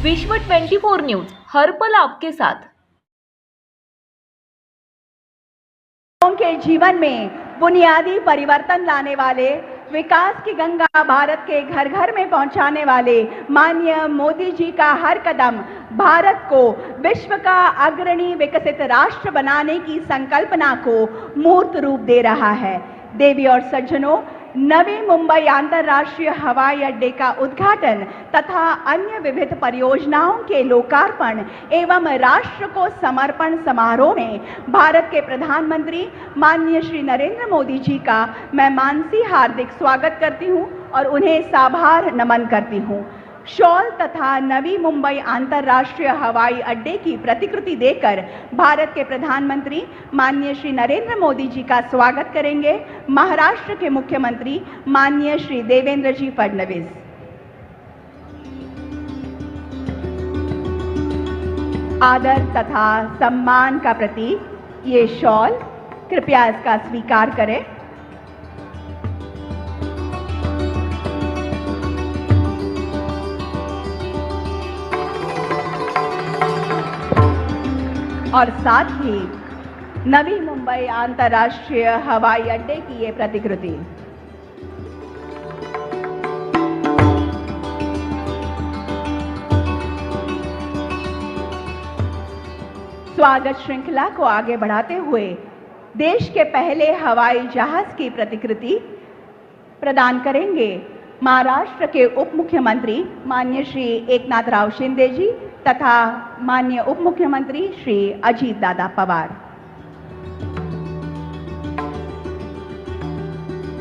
विश्व 24 न्यूज हर पल आपके साथ। लोगों के जीवन में बुनियादी परिवर्तन लाने वाले, विकास की गंगा भारत के घर घर में पहुंचाने वाले माननीय मोदी जी का हर कदम भारत को विश्व का अग्रणी विकसित राष्ट्र बनाने की संकल्पना को मूर्त रूप दे रहा है। देवी और सज्जनों, नवी मुंबई अंतर्राष्ट्रीय हवाई अड्डे का उद्घाटन तथा अन्य विविध परियोजनाओं के लोकार्पण एवं राष्ट्र को समर्पण समारोह में भारत के प्रधानमंत्री माननीय श्री नरेंद्र मोदी जी का मैं मानसी हार्दिक स्वागत करती हूं और उन्हें साभार नमन करती हूं। शॉल तथा नवी मुंबई अंतर्राष्ट्रीय हवाई अड्डे की प्रतिकृति देकर भारत के प्रधानमंत्री माननीय श्री नरेंद्र मोदी जी का स्वागत करेंगे महाराष्ट्र के मुख्यमंत्री माननीय श्री देवेंद्र जी फडणवीस। आदर तथा सम्मान का प्रतीक ये शॉल, कृपया इसका स्वीकार करें। और साथ ही नवी मुंबई अंतर्राष्ट्रीय हवाई अड्डे की ये प्रतिकृति। स्वागत श्रृंखला को आगे बढ़ाते हुए देश के पहले हवाई जहाज की प्रतिकृति प्रदान करेंगे महाराष्ट्र के उप मुख्यमंत्री माननीय श्री एकनाथ राव शिंदे जी तथा माननीय उप मुख्यमंत्री श्री अजीत दादा पवार।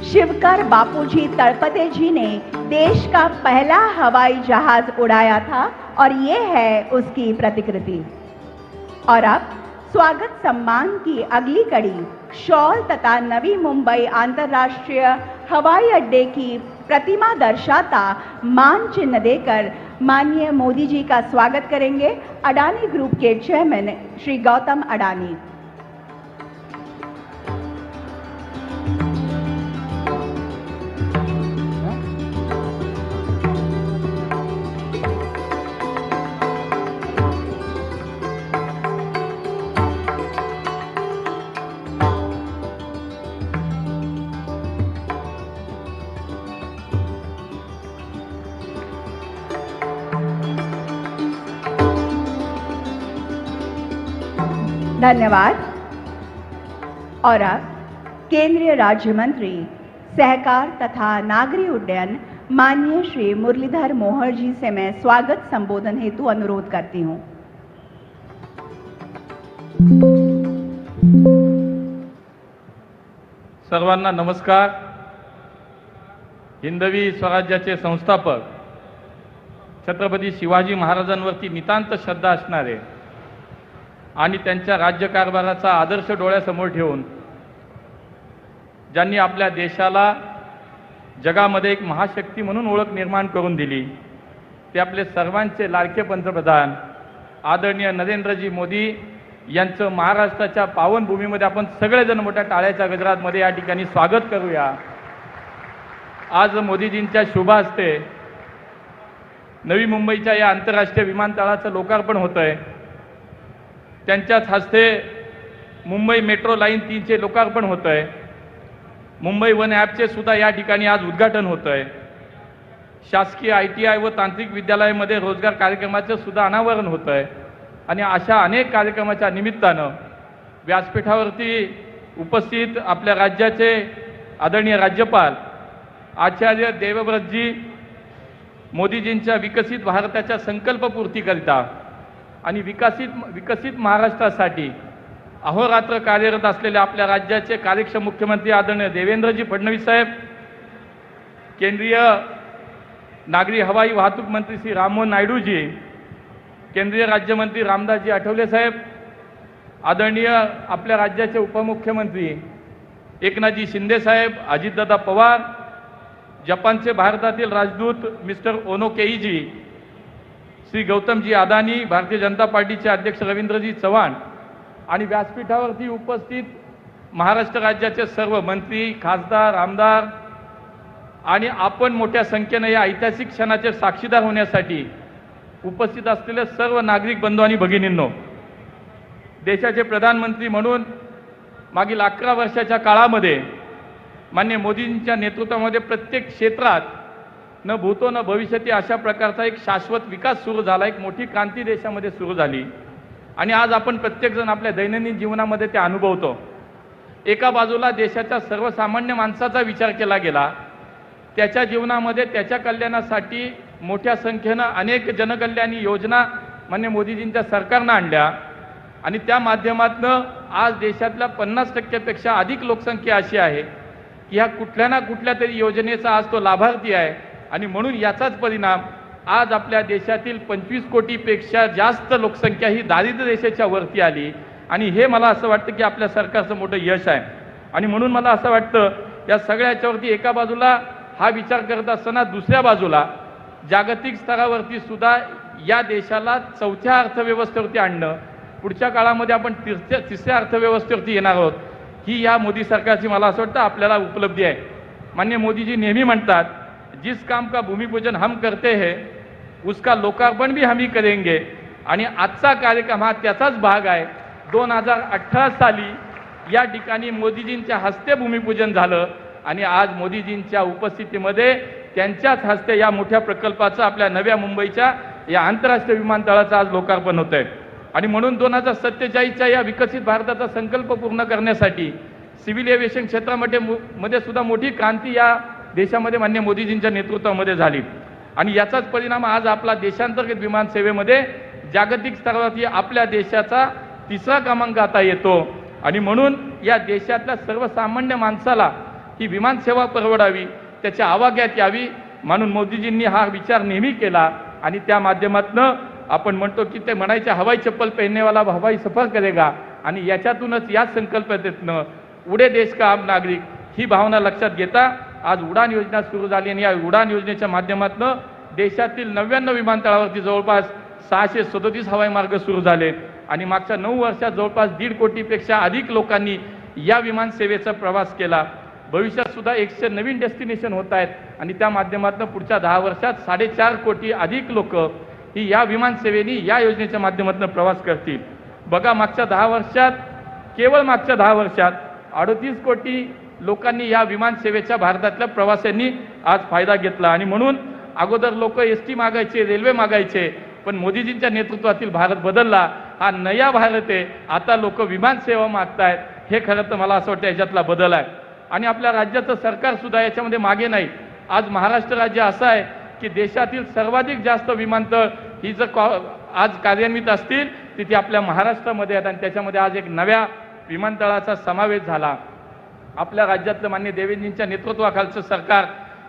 शिवकर बापूजी तळपदे जी ने देश का पहला हवाई जहाज उड़ाया था और ये है उसकी प्रतिकृति। और अब स्वागत सम्मान की अगली कड़ी शॉल तथा नवी मुंबई अंतर्राष्ट्रीय हवाई अड्डे की प्रतिमा दर्शाता मान चिन्ह देकर माननीय मोदी जी का स्वागत करेंगे अडानी ग्रुप के चेयरमैन श्री गौतम अडानी। धन्यवाद। और अब केंद्रीय राज्य मंत्री सहकार तथा नागरिक उड्डयन माननीय श्री मुरलीधर मोहर जी से मैं स्वागत संबोधन हेतु अनुरोध करती हूं। सर्वांना नमस्कार। हिंदवी स्वराज्याचे संस्थापक छत्रपती शिवाजी महाराजांवरती नितांत श्रद्धा असणारे आणि त्यांच्या राज्यकारभाराचा आदर्श डोळ्यासमोर ठेवून ज्यांनी आपल्या देशाला जगामध्ये एक महाशक्ती म्हणून ओळख निर्माण करून दिली ते आपले सर्वांचे लाडके पंतप्रधान आदरणीय नरेंद्रजी मोदी यांचं महाराष्ट्राच्या पावनभूमीमध्ये आपण सगळेजण मोठ्या टाळ्याच्या गजरामध्ये या ठिकाणी स्वागत करूया। आज मोदीजींच्या शुभ हस्ते नवी मुंबईच्या या आंतरराष्ट्रीय विमानतळाचं लोकार्पण होतं आहे। त्यांच्याच हस्ते मुंबई मेट्रो लाईन 3चे लोकार्पण होतं आहे। मुंबई वन ॲपचे सुद्धा या ठिकाणी आज उद्घाटन होतं आहे। शासकीय ITI व तांत्रिक विद्यालयामध्ये रोजगार कार्यक्रमाचं सुद्धा अनावरण होतं आहे। आणि अशा अनेक कार्यक्रमाच्या निमित्तानं व्यासपीठावरती उपस्थित आपल्या राज्याचे आदरणीय राज्यपाल आचार्य देवव्रतजी मोदीजींच्या विकसित भारताच्या संकल्पपूर्तीकरिता आणि विकसित महाराष्ट्रासाठी अहोरात्र कार्यरत असलेले आपल्या राज्याचे कार्यक्षम मुख्यमंत्री आदरणीय देवेंद्रजी फडणवीस साहेब, केंद्रीय नागरी हवाई वाहतूक मंत्री श्री राममोहन नायडूजी, केंद्रीय राज्यमंत्री रामदासजी आठवले साहेब, आदरणीय आपल्या राज्याचे उपमुख्यमंत्री एकनाथजी शिंदे साहेब, अजितदादा पवार, जपानचे भारतातील राजदूत मिस्टर ओनो केईजी, श्री गौतमजी अदानी, भारतीय जनता पार्टीचे अध्यक्ष रवींद्रजी चव्हाण आणि व्यासपीठावरती उपस्थित महाराष्ट्र राज्याचे सर्व मंत्री, खासदार, आमदार आणि आपण मोठ्या संख्येने या ऐतिहासिक क्षणाचे साक्षीदार होण्यासाठी उपस्थित असलेले सर्व नागरिक बंधू आणि भगिनींनो, देशाचे प्रधानमंत्री म्हणून मागील 11 वर्षाच्या काळामध्ये माननीय मोदींच्या नेतृत्वामध्ये प्रत्येक क्षेत्रात न भूतो न भविष्यती अशा प्रकारचा एक शाश्वत विकास सुरू झाला, एक मोठी क्रांती देशामध्ये सुरू झाली आणि आज आपण प्रत्येकजण आपल्या दैनंदिन जीवनामध्ये ते अनुभवतो. एका बाजूला देशाच्या सर्वसामान्य माणसाचा विचार केला गेला, त्याच्या जीवनामध्ये त्याच्या कल्याणासाठी मोठ्या संख्येनं अनेक जनकल्याणी योजना माननीय मोदीजींच्या सरकारनं आणल्या आणि त्या माध्यमातून आज देशातल्या 50% अधिक लोकसंख्या अशी आहे की ह्या कुठल्या ना कुठल्या तरी योजनेचा आज तो लाभार्थी आहे आणि म्हणून याचाच परिणाम आज आपल्या देशातील 25 कोटीपेक्षा जास्त लोकसंख्या ही दारिद्र्य रेषेच्या वरती आली आणि हे मला असं वाटतं की आपल्या सरकारचं मोठं यश आहे. आणि म्हणून मला असं वाटतं या सगळ्याच्यावरती एका बाजूला हा विचार करत असताना दुसऱ्या बाजूला जागतिक स्तरावरती सुद्धा या देशाला चौथ्या अर्थव्यवस्थेवरती आणणं, पुढच्या काळामध्ये आपण तिसऱ्या अर्थव्यवस्थेवरती येणार आहोत, ही या मोदी सरकारची मला असं वाटतं आपल्याला उपलब्धी आहे. माननीय मोदीजी नेहमी म्हणतात, जिस काम का भूमिपूजन हम करते हैं उसका लोकार्पण भी हम ही करेंगे आणि आजचा कार्यक्रम हा त्याचाच भाग आहे. 2018 साली या ठिकाणी मोदीजींच्या हस्ते भूमिपूजन झालं आणि आज मोदीजींच्या उपस्थितीमध्ये त्यांच्याच हस्ते या मोठ्या प्रकल्पाचं आपल्या नव्या मुंबईच्या या आंतरराष्ट्रीय विमानतळाचं आज लोकार्पण होत आहे. आणि म्हणून 2047च्या या विकसित भारताचा संकल्प पूर्ण करण्यासाठी सिव्हिल एव्हिएशन क्षेत्रामध्ये सुद्धा मोठी क्रांती या देशामध्ये माननीय मोदीजींच्या नेतृत्वामध्ये झाली आणि याचाच परिणाम आज आपला देशांतर्गत विमान सेवेमध्ये जागतिक स्तरावरती आपल्या देशाचा 3रा क्रमांक आता येतो. आणि म्हणून या देशातल्या सर्वसामान्य माणसाला ही विमानसेवा परवडावी, त्याच्या आवाक्यात यावी म्हणून मोदीजींनी हा विचार नेहमी केला आणि त्या माध्यमातून आपण म्हणतो की ते म्हणायचे हवाई चप्पल पहननेवाला हवाई सफर करेगा आणि याच्यातूनच या संकल्पनेतनं उडे देश का आम नागरिक ही भावना लक्षात घेता आज उडान योजना सुरू झाली आणि या उडान योजनेच्या माध्यमातून देशातील 99 विमानतळावरती जवळपास 637 हवाई मार्ग सुरू झाले आणि मागच्या 9 वर्षात जवळपास 1.5 कोटीपेक्षा अधिक लोकांनी या विमान सेवेचा प्रवास केला. भविष्यात सुद्धा 100 नवीन डेस्टिनेशन होत आहेत आणि त्या माध्यमातून पुढच्या 10 वर्षात 4.5 कोटी अधिक लोक ही या विमान सेवेने या योजनेच्या माध्यमातून प्रवास करतील. बघा, मागच्या 10 वर्षात केवळ मागच्या 10 वर्षात 38 कोटी लोकांनी या विमान सेवेच्या भारतातल्या प्रवाशांनी आज फायदा घेतला आणि म्हणून अगोदर लोक एसटी मागायचे, रेल्वे मागायचे, पण मोदीजींच्या नेतृत्वातील भारत बदलला. हा नया भारत आहे. आता लोक विमान सेवा मागतायत. हे खरं तर मला असं वाटतं याच्यातला बदल आहे आणि आपल्या राज्याचं सरकार सुद्धा याच्यामध्ये मागे नाही. आज महाराष्ट्र राज्य असं आहे की देशातील सर्वाधिक जास्त विमानतळ ही जर आज कार्यान्वित असतील तिथे आपल्या महाराष्ट्रामध्ये आहेत आणि त्याच्यामध्ये आज एक नव्या विमानतळाचा समावेश झाला. आपल्या राज्यातलं माननीय देवेंद्रजींच्या नेतृत्वाखालचं सरकार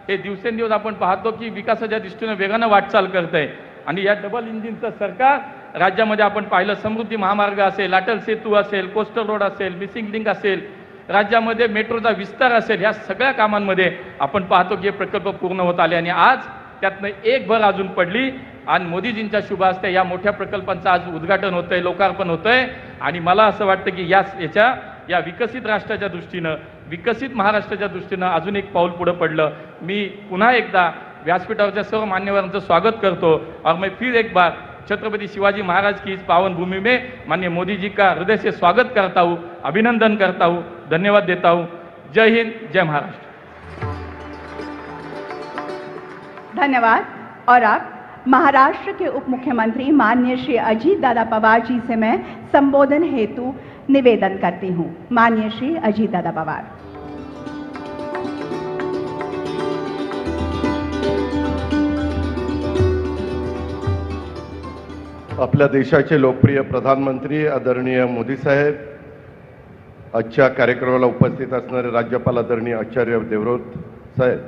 हे दिवसेंदिवस आपण पाहतो की विकासाच्या दृष्टीने वेगानं वाटचाल करत आहे आणि या डबल इंजिनचं सरकार राज्यामध्ये आपण पाहिलं, समृद्धी महामार्ग असेल, अटल सेतू असेल, कोस्टल रोड असेल, मिसिंग लिंक असेल, राज्यामध्ये मेट्रोचा विस्तार असेल, ह्या सगळ्या कामांमध्ये आपण पाहतो की हे प्रकल्प पूर्ण होत आले आणि आज त्यातनं एक भर अजून पडली आणि मोदीजींच्या शुभ हस्ते या मोठ्या प्रकल्पांचं आज उद्घाटन होतंय, लोकार्पण होतंय आणि मला असं वाटतं की या विकसित राष्ट्राच्या दृष्टीनं, विकसित महाराष्ट्राच्या दृष्टीनं अजून एक पाऊल पुढे पडलं. मी पुन्हा एकदा व्यासपीठावरच्या सर्व मान्यवरांचं स्वागत करतो और मैं फिर एक बार छत्रपति शिवाजी महाराज की इस पावन भूमि में माननीय मोदी जी का हृदय से स्वागत करता हूँ, अभिनंदन करता हूँ, धन्यवाद देता हूँ. जय हिंद, जय महाराष्ट्र. धन्यवाद. और अब महाराष्ट्र के उप मुख्यमंत्री माननीय श्री अजीत दादा पवार जी से मैं संबोधन हेतु निवेदन करती हूँ. माननीय श्री अजीत दादा पवार. आपल्या देशाचे लोकप्रिय प्रधानमंत्री आदरणीय मोदी साहेब, आजच्या कार्यक्रमाला उपस्थित असणारे राज्यपाल आदरणीय आचार्य देवव्रत साहेब,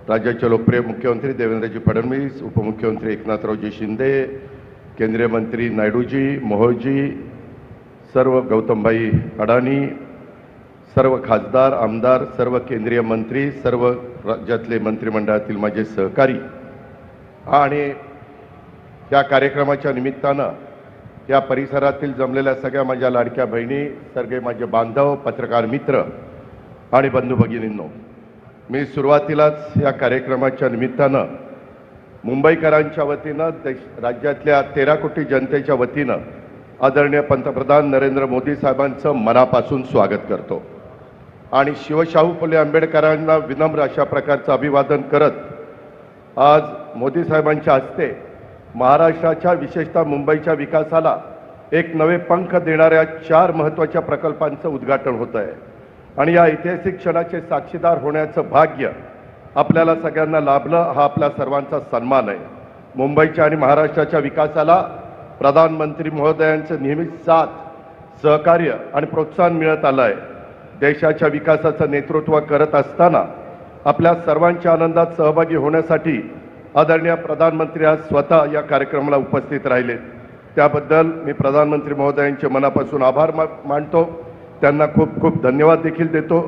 राज्याचे लोकप्रिय मुख्यमंत्री देवेंद्रजी फडणवीस, उपमुख्यमंत्री एकनाथरावजी शिंदे, केंद्रीय मंत्री नायडूजी, मोहोळजी, सर्व गौतमभाई अडाणी, सर्व खासदार, आमदार, सर्व केंद्रीय मंत्री, सर्व राज्यातले मंत्रिमंडळातील माझे सहकारी आणि या कार्यक्रमाच्या निमित्तानं या परिसरातील जमलेल्या सगळ्या माझ्या लाडक्या बहिणी, सगळे माझे बांधव, पत्रकार मित्र आणि बंधू भगिनींनो, मी सुरुवातीलाच या कार्यक्रमाच्या निमित्तानं मुंबईकरांच्या वतीनं राज्यातल्या 13 कोटी जनतेच्या वतीनं आदरणीय पंतप्रधान नरेंद्र मोदी साहेबांचं मनापासून स्वागत करतो आणि शिवशाहू फुले आंबेडकरांना विनम्र अशा प्रकारचं अभिवादन करत आज मोदी साहेबांच्या हस्ते महाराष्ट्राच्या विशेषतः मुंबईच्या विकासाला एक नवे पंख देणाऱ्या 4 महत्त्वाच्या प्रकल्पांचं उद्घाटन होत आहे आणि या ऐतिहासिक क्षणाचे साक्षीदार होण्याचं भाग्य आपल्याला सगळ्यांना लाभलं हा आपल्या सर्वांचा सन्मान आहे. मुंबईच्या आणि महाराष्ट्राच्या विकासाला प्रधानमंत्री महोदयांचं नेहमीच साथ, सहकार्य आणि प्रोत्साहन मिळत आलं आहे. देशाच्या विकासाचं नेतृत्व करत असताना आपल्या सर्वांच्या आनंदात सहभागी होण्यासाठी आदरणीय प्रधानमंत्री आज स्वतः या कार्यक्रमाला उपस्थित राहिले. त्याबद्दल मी प्रधानमंत्री महोदयांचे मनापासून आभार मानतो. त्यांना खूप खूप धन्यवाद देखील देतो.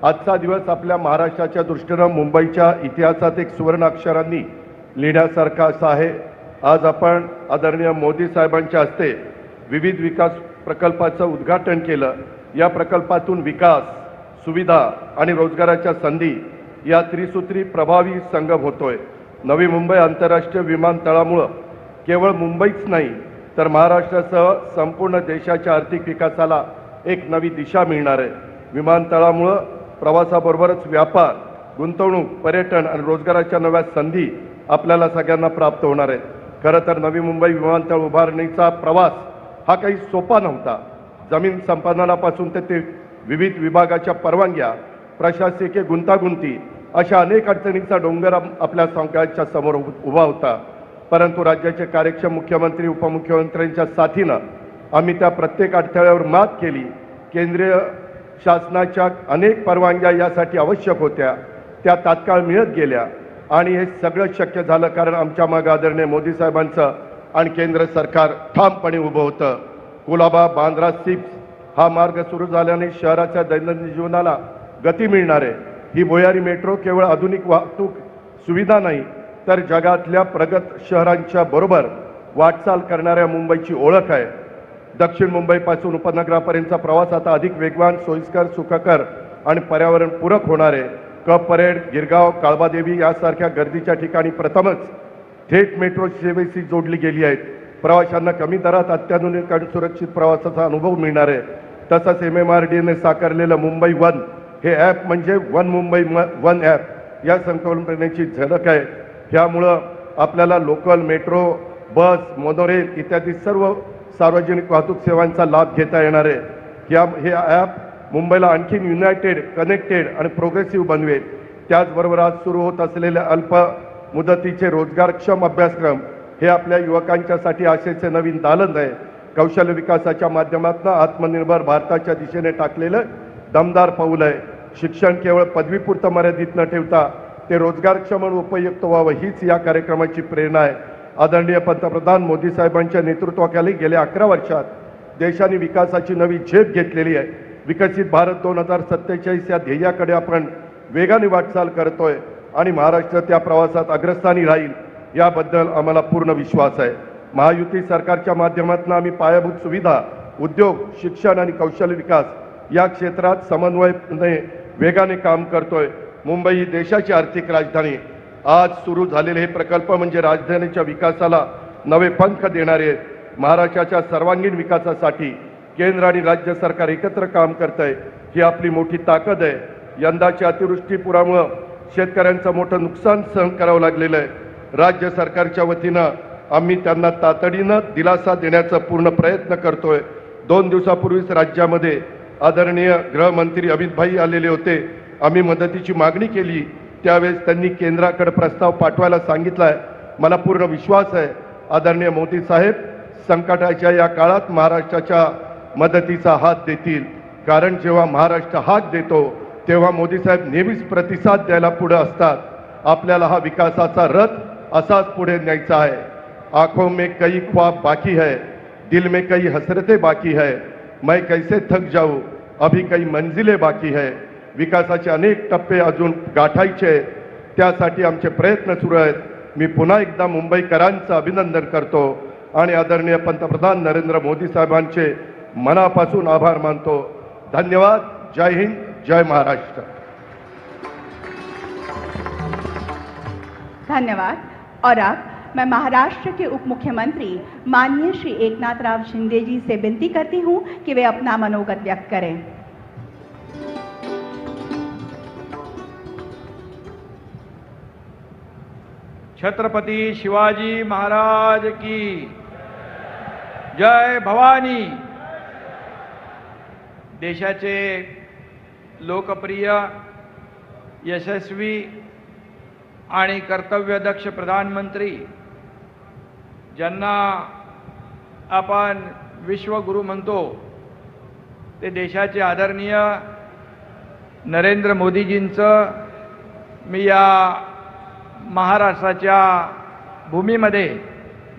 आजचा दिवस आपल्या महाराष्ट्राच्या दृष्टीनं मुंबईच्या इतिहासात एक सुवर्ण अक्षरांनी लिहिण्यासारखा असा आहे. आज आपण आदरणीय मोदी साहेबांच्या हस्ते विविध विकास प्रकल्पाचं उद्घाटन केलं. या प्रकल्पातून विकास, सुविधा आणि रोजगाराच्या संधी या त्रिसूत्री प्रभावी संगम होतोय. नवी मुंबई आंतरराष्ट्रीय विमानतळामुळं केवळ मुंबईच नाही तर महाराष्ट्रासह संपूर्ण देशाच्या आर्थिक विकासाला एक नवी दिशा मिळणार आहे. विमानतळामुळं प्रवासाबरोबरच व्यापार, गुंतवणूक, पर्यटन आणि रोजगाराच्या नव्या संधी आपल्याला सगळ्यांना प्राप्त होणार आहेत. खरं तर नवी मुंबई विमानतळ उभारणीचा प्रवास हा काही सोपा नव्हता. जमीन संपादनापासून ते विविध विभागाच्या परवानग्या, प्रशासकीय गुंतागुंती अशा अनेक अडचणींचा डोंगर आपल्या सगळ्यांच्या समोर उभा होता. परंतु राज्याचे कार्यक्षम मुख्यमंत्री, उपमुख्यमंत्र्यांच्या साथीनं आम्ही त्या प्रत्येक अडथळ्यावर मात केली. केंद्रीय शासनाच्या अनेक परवानग्या यासाठी आवश्यक होत्या, त्या तात्काळ मिळत गेल्या आणि हे सगळं शक्य झालं कारण आमच्या मागे आदरणीय मोदी साहेबांचं आणि केंद्र सरकार ठामपणे उभं होतं. कुलाबा बांद्रा सिप्स हा मार्ग सुरू झाल्याने शहराच्या दैनंदिन जीवनाला गती मिळणार आहे. ही भुयारी मेट्रो केवळ आधुनिक वाहतूक सुविधा नाही तर जगातल्या प्रगत शहरांच्या बरोबर वाटचाल करणाऱ्या मुंबईची ओळख आहे. दक्षिण मुंबईपासून उपनगरापर्यंतचा प्रवास आता अधिक वेगवान, सोयीस्कर, सुखकर आणि पर्यावरणपूरक होणार आहे. कप परेड, गिरगाव, काळबादेवी यासारख्या गर्दीच्या ठिकाणी प्रथमच थेट मेट्रो सेवेशी जोडली गेली आहेत. प्रवाशांना कमी दरात अत्याधुनिक आणि सुरक्षित प्रवासाचा अनुभव मिळणार आहे. तसंच MMRDAने साकारलेलं मुंबई वन हे ॲप म्हणजे वन मुंबई वन ॲप या संकल्पनेची झलक आहे. ह्यामुळं आपल्याला लोकल, मेट्रो, बस, मोनोरेल इत्यादी सर्व सार्वजनिक वाहतूक सेवांचा लाभ घेता येणार आहे. हे ॲप मुंबईला आणखीन युनायटेड, कनेक्टेड आणि प्रोग्रेसिव्ह बनवेल. त्याचबरोबर आज सुरू होत असलेले अल्प मुदतीचे रोजगारक्षम अभ्यासक्रम हे आपल्या युवकांच्यासाठी आशेचे नवीन दालन आहे. कौशल्य विकासाच्या माध्यमातून आत्मनिर्भर भारताच्या दिशेने टाकलेलं दमदार पाऊल आहे. शिक्षण केवळ पदवीपुरतं मर्यादित न ठेवता ते रोजगारक्षम आणि उपयुक्त व्हावं हीच या कार्यक्रमाची प्रेरणा आहे. आदरणीय पंतप्रधान मोदी साहेबांच्या नेतृत्वाखाली गेल्या 11 वर्षात देशाने विकासाची नवी झेप घेतलेली आहे. विकसित भारत 2047 या ध्येयाकडे आपण वेगाने वाटचाल करतोय आणि महाराष्ट्र त्या प्रवासात अग्रस्थानी राहील याबद्दल आम्हाला पूर्ण विश्वास आहे. महायुती सरकारच्या माध्यमातून आम्ही पायाभूत सुविधा, उद्योग, शिक्षण आणि कौशल्य विकास या क्षेत्रात समन्वयाने वेगाने काम करतोय. मुंबई ही देशाची आर्थिक राजधानी. आज सुरू झालेले हे प्रकल्प म्हणजे राजधानीच्या विकासाला नवे पंख देणारे आहेत. महाराष्ट्राच्या सर्वांगीण विकासासाठी केंद्र आणि राज्य सरकार एकत्र काम करत आहे ही आपली मोठी ताकद आहे. यंदाच्या अतिवृष्टीपुरामुळं शेतकऱ्यांचं मोठं नुकसान सहन करावं लागलेलं आहे. राज्य सरकारच्या वतीनं आम्ही त्यांना तातडीनं दिलासा देण्याचा पूर्ण प्रयत्न करतोय. 2 दिवसापूर्वीच राज्यामध्ये आदरणीय गृहमंत्री अमित भाई आलेले होते. आम्ही मदतीची मागणी केली त्यावेळेस त्यांनी केंद्राकडे प्रस्ताव पाठवायला सांगितला आहे. मला पूर्ण विश्वास आहे आदरणीय मोदी साहेब संकटाच्या या काळात महाराष्ट्राच्या मदतीचा हात देतील. कारण जेव्हा महाराष्ट्र हात देतो तेव्हा मोदी साहेब नेहमीच प्रतिसाद द्यायला पुढे असतात. आपल्याला हा विकासाचा रथ असाच पुढे न्यायचा आहे. आंखों में कई ख्वाब बाकी है, दिल में कई हसरतें बाकी है, मैं कैसे थक जाऊं, अभी कई मंजिलें बाकी है. विकासाचे अनेक टप्पे अजून गाठायचे, त्यासाठी आमचे प्रयत्न सुरू आहेत. मी पुन्हा एकदा मुंबईकरांचं अभिनंदन करतो आणि आदरणीय पंतप्रधान नरेंद्र मोदी साहेबांचे मनापासून आभार मानतो. धन्यवाद. जय हिंद, जय महाराष्ट्र. धन्यवाद. और अब मैं महाराष्ट्र के उप मुख्यमंत्री माननीय श्री एकनाथ राव शिंदे जी से विनती करती हूं कि वे अपना मनोगत व्यक्त करें। छत्रपती शिवाजी महाराज की जय भवानी। देशाचे लोकप्रिय, यशस्वी आणि कर्तव्यदक्ष प्रधानमंत्री, ज्यांना आपण विश्वगुरू म्हणतो, ते देशाचे आदरणीय नरेंद्र मोदीजींचं मी या महाराष्ट्राच्या भूमीमध्ये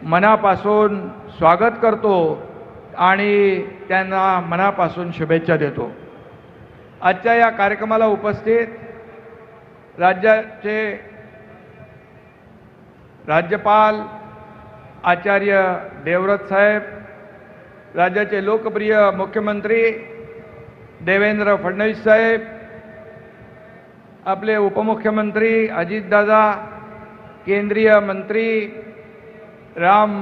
मनापासून स्वागत करतो आणि त्यांना मनापासून शुभेच्छा देतो। आजच्या या कार्यक्रमाला उपस्थित राज्याचे राज्यपाल आचार्य देवव्रत साहेब, राज्याचे लोकप्रिय मुख्यमंत्री देवेंद्र फडणवीस साहेब, आपले उपमुख्यमंत्री अजितदादा, केंद्रीय मंत्री राम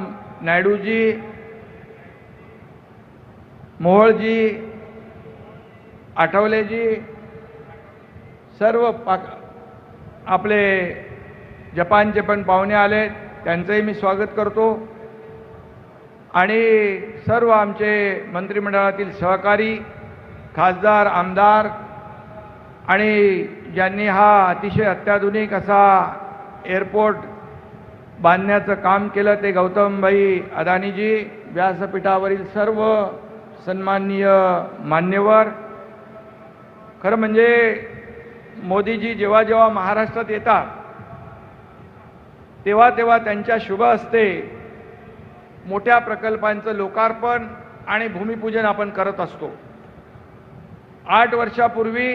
नायडूजी, मोहोळजी, आठवलेजी, सर्व आपले जपानचे पण पाहुणे आले, त्यांचंही मी स्वागत करतो। आणि सर्व आमचे मंत्रिमंडळातील सहकारी, खासदार, आमदार आणि ज्यांनी हा अतिशय अत्याधुनिक असा एअरपोर्ट बांधण्याचं काम केलं, ते गौतमभाई अदानीजी, व्यासपीठावरील सर्व सन्माननीय मान्यवर। खरं म्हणजे मोदीजी जेव्हा जेव्हा महाराष्ट्रात येतात तेव्हा तेव्हा त्यांच्या शुभ हस्ते मोठ्या प्रकल्पांचं लोकार्पण आणि भूमिपूजन आपण करत असतो। 8 वर्षापूर्वी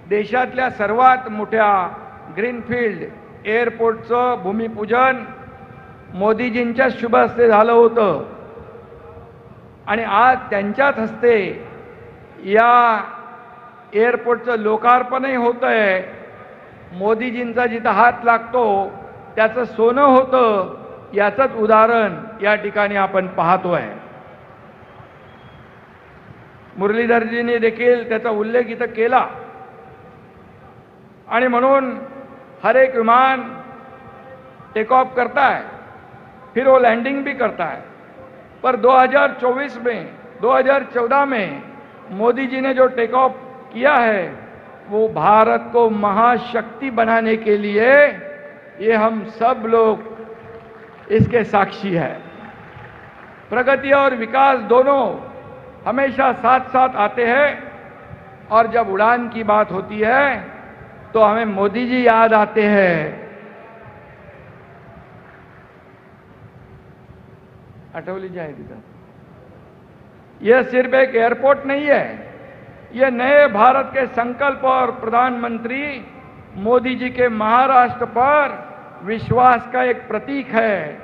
देशातल्या सर्वात मोठ्या ग्रीनफील्ड एअरपोर्टचं भूमिपूजन मोदीजींच्या शुभ हस्ते झालं होतं आणि आज त्यांच्याच हस्ते या एअरपोर्टचं लोकार्पणही होतंय। मोदीजींचा जिथं हात लागतो त्याचं सोनं होतं, याचंच उदाहरण या ठिकाणी आपण पाहतोय। मुरलीधरजींनी देखील त्याचा उल्लेख इथं केला आणि म्हणून हर एक विमान टेक ऑफ करता है, फिर वो लैंडिंग भी करता है। पर 2024 में, 2014 में मोदी जी ने जो टेक ऑफ किया है वो भारत को महाशक्ति बनाने के लिए, ये हम सब लोग इसके साक्षी है। प्रगति और विकास दोनों हमेशा साथ साथ आते हैं और जब उड़ान की बात होती है तो हमें मोदी जी याद आते हैं। अटौली जाए इधर। यह सिर्फ एक एयरपोर्ट नहीं है, यह नए भारत के संकल्प और प्रधानमंत्री मोदी जी के महाराष्ट्र पर विश्वास का एक प्रतीक है।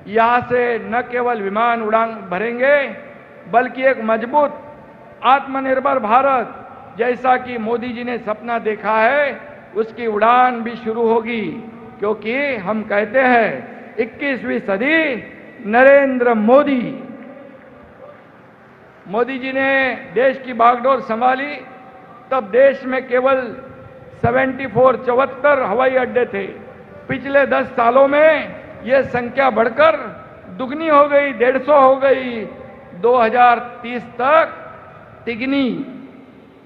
यहाँ से न केवल विमान उड़ान भरेंगे बल्कि एक मजबूत आत्मनिर्भर भारत जैसा कि मोदी जी ने सपना देखा है उसकी उड़ान भी शुरू होगी, क्योंकि हम कहते हैं 21वीं सदी नरेंद्र मोदी। मोदी जी ने देश की बागडोर संभाली तब देश में केवल 74 हवाई अड्डे थे। पिछले 10 सालों में यह संख्या बढ़कर दुगनी हो गई, 150 हो गई। 2030 तक तिगनी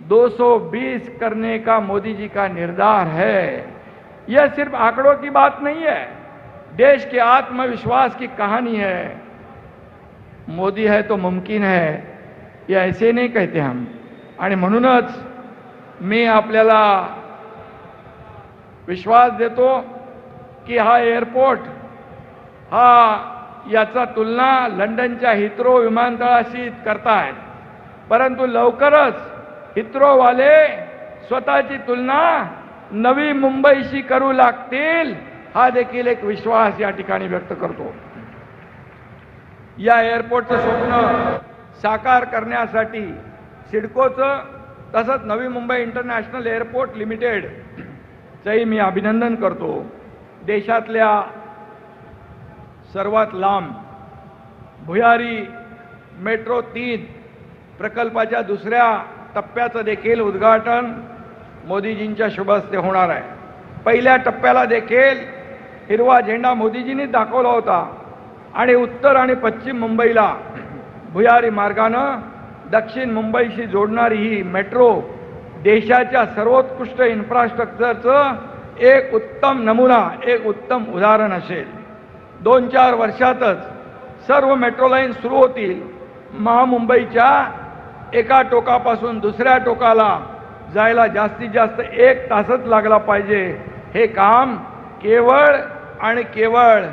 220 करने का मोदी जी का निर्धार है। यह सिर्फ आंकड़ों की बात नहीं है, देश के आत्मविश्वास की कहानी है। मोदी है तो मुमकिन है, ये ऐसे नहीं कहते हम। आणि म्हणूनच मी आपल्याला विश्वास देतो की हा एअरपोर्ट हा याचा तुलना लंडनच्या हिथ्रो विमानतळाशी करतायत, परंतु लवकरच हिथ्रोवाले स्वतःची तुलना नवी मुंबईशी करू लागतील, हा देखील एक विश्वास या ठिकाणी व्यक्त करतो। या एअरपोर्टचं स्वप्न साकार करण्यासाठी सिडकोचं तसंच Navi Mumbai international airport limited चंही मी अभिनंदन करतो। देशातल्या सर्वात लांब भुयारी मेट्रो 3 प्रकल्पाच्या दुसऱ्या टप्प्याचं देखील उद्घाटन मोदीजींच्या शुभ हस्ते होणार आहे. पहिल्या टप्प्याला देखील हिरवा झेंडा मोदीजींनी दाखवला होता आणि उत्तर आणि पश्चिम मुंबईला भुयारी मार्गानं दक्षिण मुंबईशी जोडणारी ही मेट्रो देशाच्या सर्वोत्कृष्ट इन्फ्रास्ट्रक्चरचं एक उत्तम नमुना, एक उत्तम उदाहरण असेल. 2-4 वर्षातच सर्व मेट्रो लाईन सुरू होतील. महामुंबईच्या एका टोकापासून दुसऱ्या टोकाला जायला जास्तीत जास्त 1 तासच लागला पाहिजे. हे काम केवळ आणि केवळ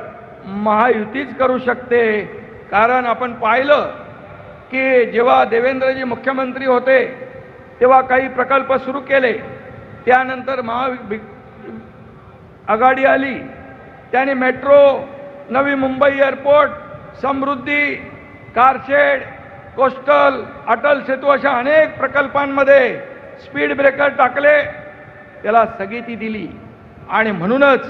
महायुतीच करू शकते. कारण आपण पाहिलं की जेव्हा देवेंद्रजी मुख्यमंत्री होते तेव्हा काही प्रकल्प सुरू केले, त्यानंतर आघाडी आली, त्याने मेट्रो, नवी मुंबई एअरपोर्ट, समृद्धी, कारशेड, कोस्टल, अटल सेतू अशा अनेक प्रकल्पांमध्ये स्पीड ब्रेकर टाकले, त्याला स्थगिती दिली. आणि म्हणूनच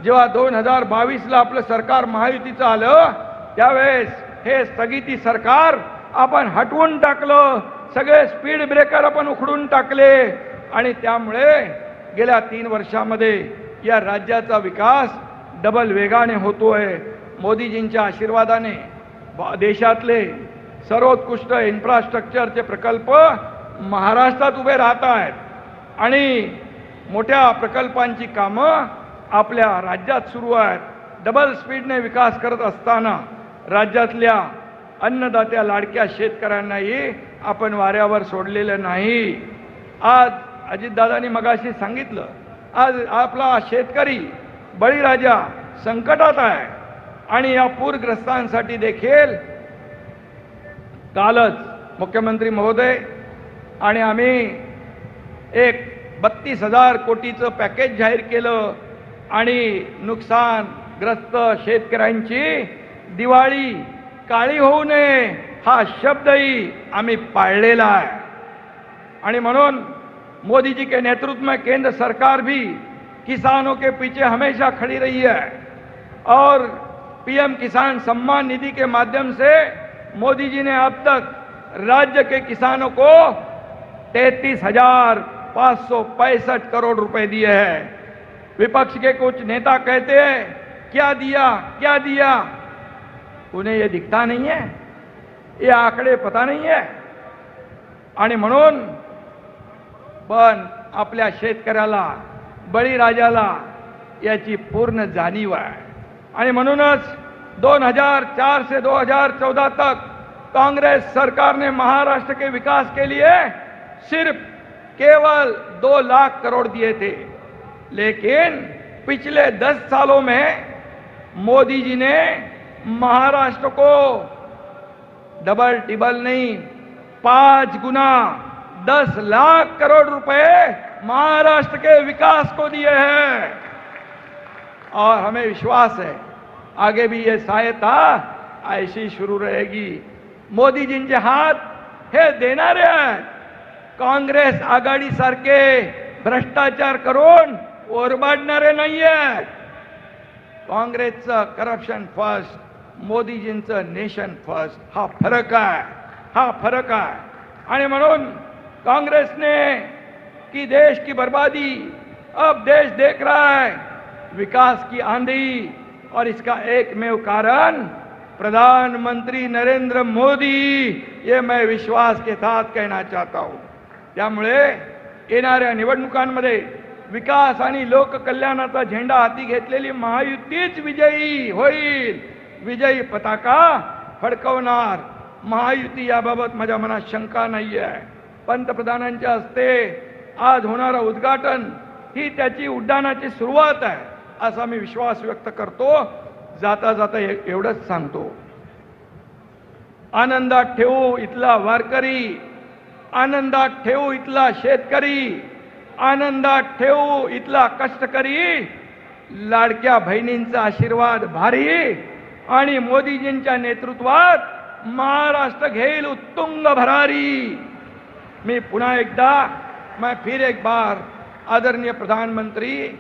जेव्हा 2022ला आपलं सरकार महायुतीचं आलं त्यावेळेस हे स्थगिती सरकार आपण हटवून टाकलं. सगळे स्पीड ब्रेकर आपण उखडून टाकले आणि त्यामुळे गेल्या 3 वर्षामध्ये या राज्याचा विकास डबल वेगाने होतोय. मोदीजींच्या आशीर्वादाने देशातले सर्वोत्कृष्ट इन्फ्रास्ट्रक्चरचे प्रकल्प महाराष्ट्रात उभे राहत आहेत आणि मोठ्या प्रकल्पांची कामं आपल्या राज्यात सुरू आहेत. डबल स्पीडने विकास करत असताना राज्यातल्या अन्नदात्या लाडक्या शेतकऱ्यांनाही आपण वाऱ्यावर सोडलेलं नाही. आज अजितदादांनी मगाशी सांगितलं, आज आपला शेतकरी बळीराजा संकटात आहे आणि या पूरग्रस्तांसाठी देखील कालच मुख्यमंत्री महोदय आणि आम्ही एक 32,000 कोटीचं पॅकेज जाहीर केलं आणि नुकसानग्रस्त शेतकऱ्यांची दिवाळी काळी होऊ नये हा शब्दही आम्ही पाळलेला आहे. आणि म्हणून मोदी जी के नेतृत्व में केंद्र सरकार भी किसानों के पीछे हमेशा खड़ी रही है और पीएम किसान सम्मान निधि के माध्यम से मोदी जी ने अब तक राज्य के किसानों को 33,565 करोड़ रुपए दिए हैं. विपक्ष के कुछ नेता कहते हैं क्या दिया क्या दिया, उन्हें ये दिखता नहीं है, ये आंकड़े पता नहीं है. आणि म्हणून पण आपल्या शेतकऱ्याला बळीराजाला याची पूर्ण जाणीव आहे. आणि म्हणूनच 2004 से 2014 तक कांग्रेस सरकार ने महाराष्ट्र के विकास के लिए सिर्फ केवल 2 लाख करोड़ दिए थे, लेकिन पिछले 10 सालों में मोदी जी ने महाराष्ट्र को डबल टिबल नहीं 5 गुना 10 लाख करोड़ रुपए महाराष्ट्र के विकास को दिए हैं. और हमें विश्वास है आगे भी ये सहायता ऐसी शुरू रहेगी. मोदी जींचे हात हे देणारे आहेत. काँग्रेस आघाडी सारखे भ्रष्टाचार करून ओरबाडणारे नाही आहेत. काँग्रेसचं करप्शन फर्स्ट, मोदीजींचं नेशन फर्स्ट, हा फरक आहे, हा फरक आहे. आणि म्हणून कांग्रेस ने की देश की बर्बादी अब देश देख रहा है, विकास की आंधी, और इसका एकमेव कारण प्रधानमंत्री नरेंद्र मोदी, ये मैं विश्वास के साथ कहना चाहता हूं. त्यामुळे येणाऱ्या निवडणुकांमध्ये विकास आणि लोककल्याणाचा झेंडा हाती घेतलेली महायुतीच विजयी होईल. विजयी पताका फडकवणार महायुती, याबाबत माझ्या मनात शंका नाही आहे. पंतप्रधानांच्या हस्ते आज होणारं उद्घाटन ही त्याची उड्डाणाची सुरुवात आहे असा मी विश्वास व्यक्त करतो. जाता जाता एवढंच सांगतो, आनंदात ठेवू इथला वारकरी, आनंदात ठेवू इथला शेतकरी, आनंदात ठेवू इथला कष्टकरी. लाडक्या बहिणींचा आशीर्वाद भारी आणि मोदीजींच्या नेतृत्वात महाराष्ट्र घेईल उत्तुंग भरारी. मैं पुनः एकदा, मैं फिर एक बार आदरणीय प्रधानमंत्री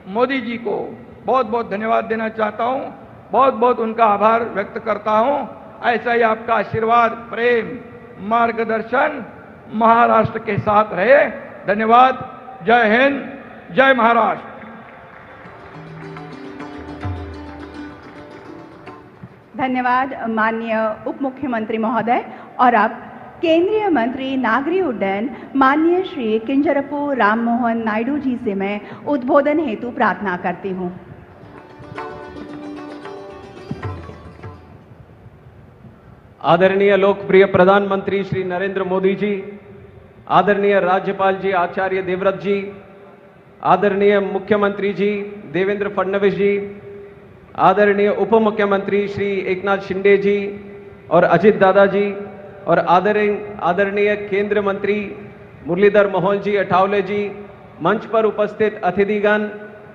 मोदी जी को बहुत बहुत धन्यवाद देना चाहता हूं, बहुत बहुत उनका आभार व्यक्त करता हूं। ऐसा ही आपका आशीर्वाद, प्रेम, मार्गदर्शन महाराष्ट्र के साथ रहे। धन्यवाद। जय हिंद, जय महाराष्ट्र। धन्यवाद माननीय उप मुख्यमंत्री महोदय। और अब केंद्रीय मंत्री नागरिक उड्डयन माननीय श्री किंजरपु राम मोहन नायडू जी से मैं उद्बोधन हेतु प्रार्थना करती हूँ। आदरणीय लोकप्रिय प्रधानमंत्री श्री नरेंद्र मोदी जी, आदरणीय राज्यपाल जी आचार्य देवव्रत जी, आदरणीय मुख्यमंत्री जी देवेंद्र फडणवीस जी, आदरणीय उप मुख्यमंत्री श्री एकनाथ शिंदे जी और अजित दादा जी, और आदरणीय केंद्रीय मंत्री मुरलीधर मोहन जी अठावले जी, मंच पर उपस्थित अतिथिगण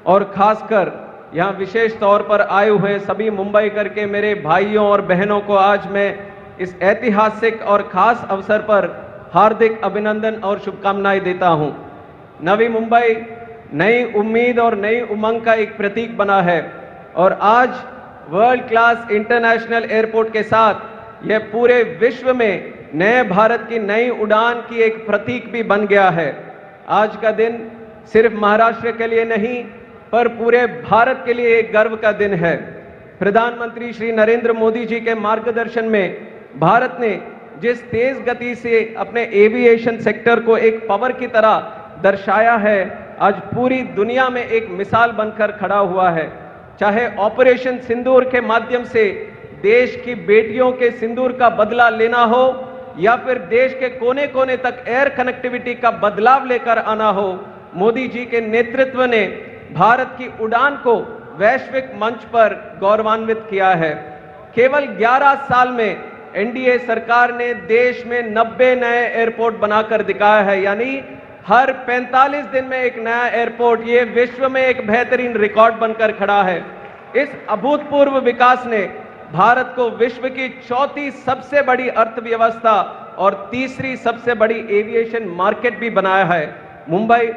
और खासकर यहाँ विशेष तौर पर आए हुए सभी मुंबईकर के मेरे भाइयों और बहनों को आज मैं इस ऐतिहासिक और खास अवसर पर हार्दिक अभिनंदन और शुभकामनाएं देता हूं। नवी मुंबई नई उम्मीद और नई उमंग का एक प्रतीक बना है और आज वर्ल्ड क्लास इंटरनेशनल एयरपोर्ट के साथ यह पूरे विश्व में नए भारत की नई उड़ान की एक प्रतीक भी बन गया है। आज का दिन सिर्फ महाराष्ट्र के लिए नहीं पर पूरे भारत के लिए एक गर्व का दिन है। प्रधानमंत्री श्री नरेंद्र मोदी जी के मार्गदर्शन में भारत ने जिस तेज गति से अपने एविएशन सेक्टर को एक पावर की तरह दर्शाया है, आज पूरी दुनिया में एक मिसाल बनकर खड़ा हुआ है। चाहे ऑपरेशन सिंदूर के माध्यम से देश की बेटियों के सिंदूर का बदला लेना हो या फिर देश के कोने कोने तक एयर कनेक्टिविटी का बदलाव लेकर आना हो, मोदी जी के नेतृत्व ने भारत की उड़ान को वैश्विक मंच पर गौरवान्वित किया है। केवल 11 साल में एनडीए सरकार ने देश में 90 नए एयरपोर्ट बनाकर दिखाया है, यानी हर 45 दिन में एक नया एयरपोर्ट। ये विश्व में एक बेहतरीन रिकॉर्ड बनकर खड़ा है। इस अभूतपूर्व विकास ने भारत को विश्व की चौथी सबसे बड़ी अर्थव्यवस्था और तीसरी सबसे बड़ी एविएशन मार्केट भी बनाया है। मुंबई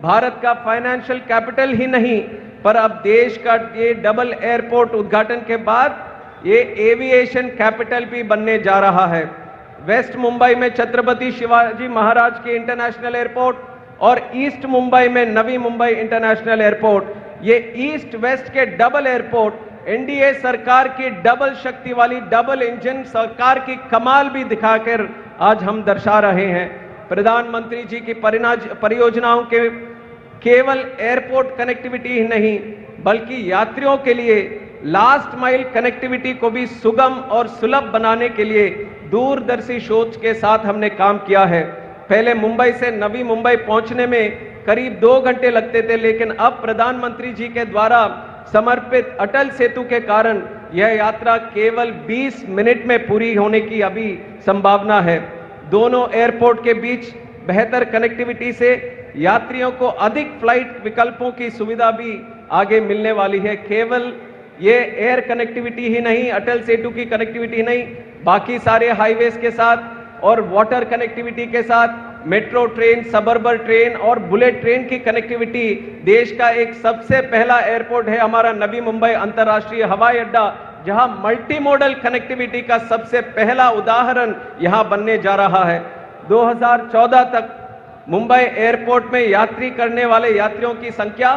भारत का फाइनेंशियल कैपिटल ही नहीं पर अब देश का ये डबल एयरपोर्ट उद्घाटन के बाद ये एविएशन कैपिटल भी बनने जा रहा है। वेस्ट मुंबई में छत्रपति शिवाजी महाराज के इंटरनेशनल एयरपोर्ट और ईस्ट मुंबई में नवी मुंबई इंटरनेशनल एयरपोर्ट, ये ईस्ट वेस्ट के डबल एयरपोर्ट एनडीए सरकार की डबल शक्ति वाली डबल इंजन सरकार की कमाल भी दिखाकर आज हम दर्शा रहे हैं। प्रधानमंत्री जी की परियोजनाओं के केवल एयरपोर्ट कनेक्टिविटी ही नहीं बल्कि यात्रियों के लिए लास्ट माइल कनेक्टिविटी को भी सुगम और सुलभ बनाने के लिए दूरदर्शी सोच के साथ हमने काम किया है। पहले मुंबई से नवी मुंबई पहुंचने में करीब 2 घंटे लगते थे, लेकिन अब प्रधानमंत्री जी के द्वारा समर्पित अटल सेतु के कारण यह यात्रा केवल 20 मिनट में पूरी होने की अभी संभावना है। दोनों एयरपोर्ट के बीच बेहतर कनेक्टिविटी से यात्रियों को अधिक फ्लाइट विकल्पों की सुविधा भी आगे मिलने वाली है। केवल ये एयर कनेक्टिविटी ही नहीं, अटल सेतु की कनेक्टिविटी नहीं, बाकी सारे हाईवेज के साथ और वाटर कनेक्टिविटी के साथ मेट्रो ट्रेन, सबअर्बन ट्रेन और बुलेट ट्रेन की कनेक्टिविटी, देश का एक सबसे पहला एयरपोर्ट है हमारा नवी मुंबई अंतर्राष्ट्रीय हवाई अड्डा, जहां मल्टी मॉडल कनेक्टिविटी का सबसे पहला उदाहरण यहां बनने जा रहा है। 2014 तक मुंबई एयरपोर्ट में यात्री करने वाले यात्रियों की संख्या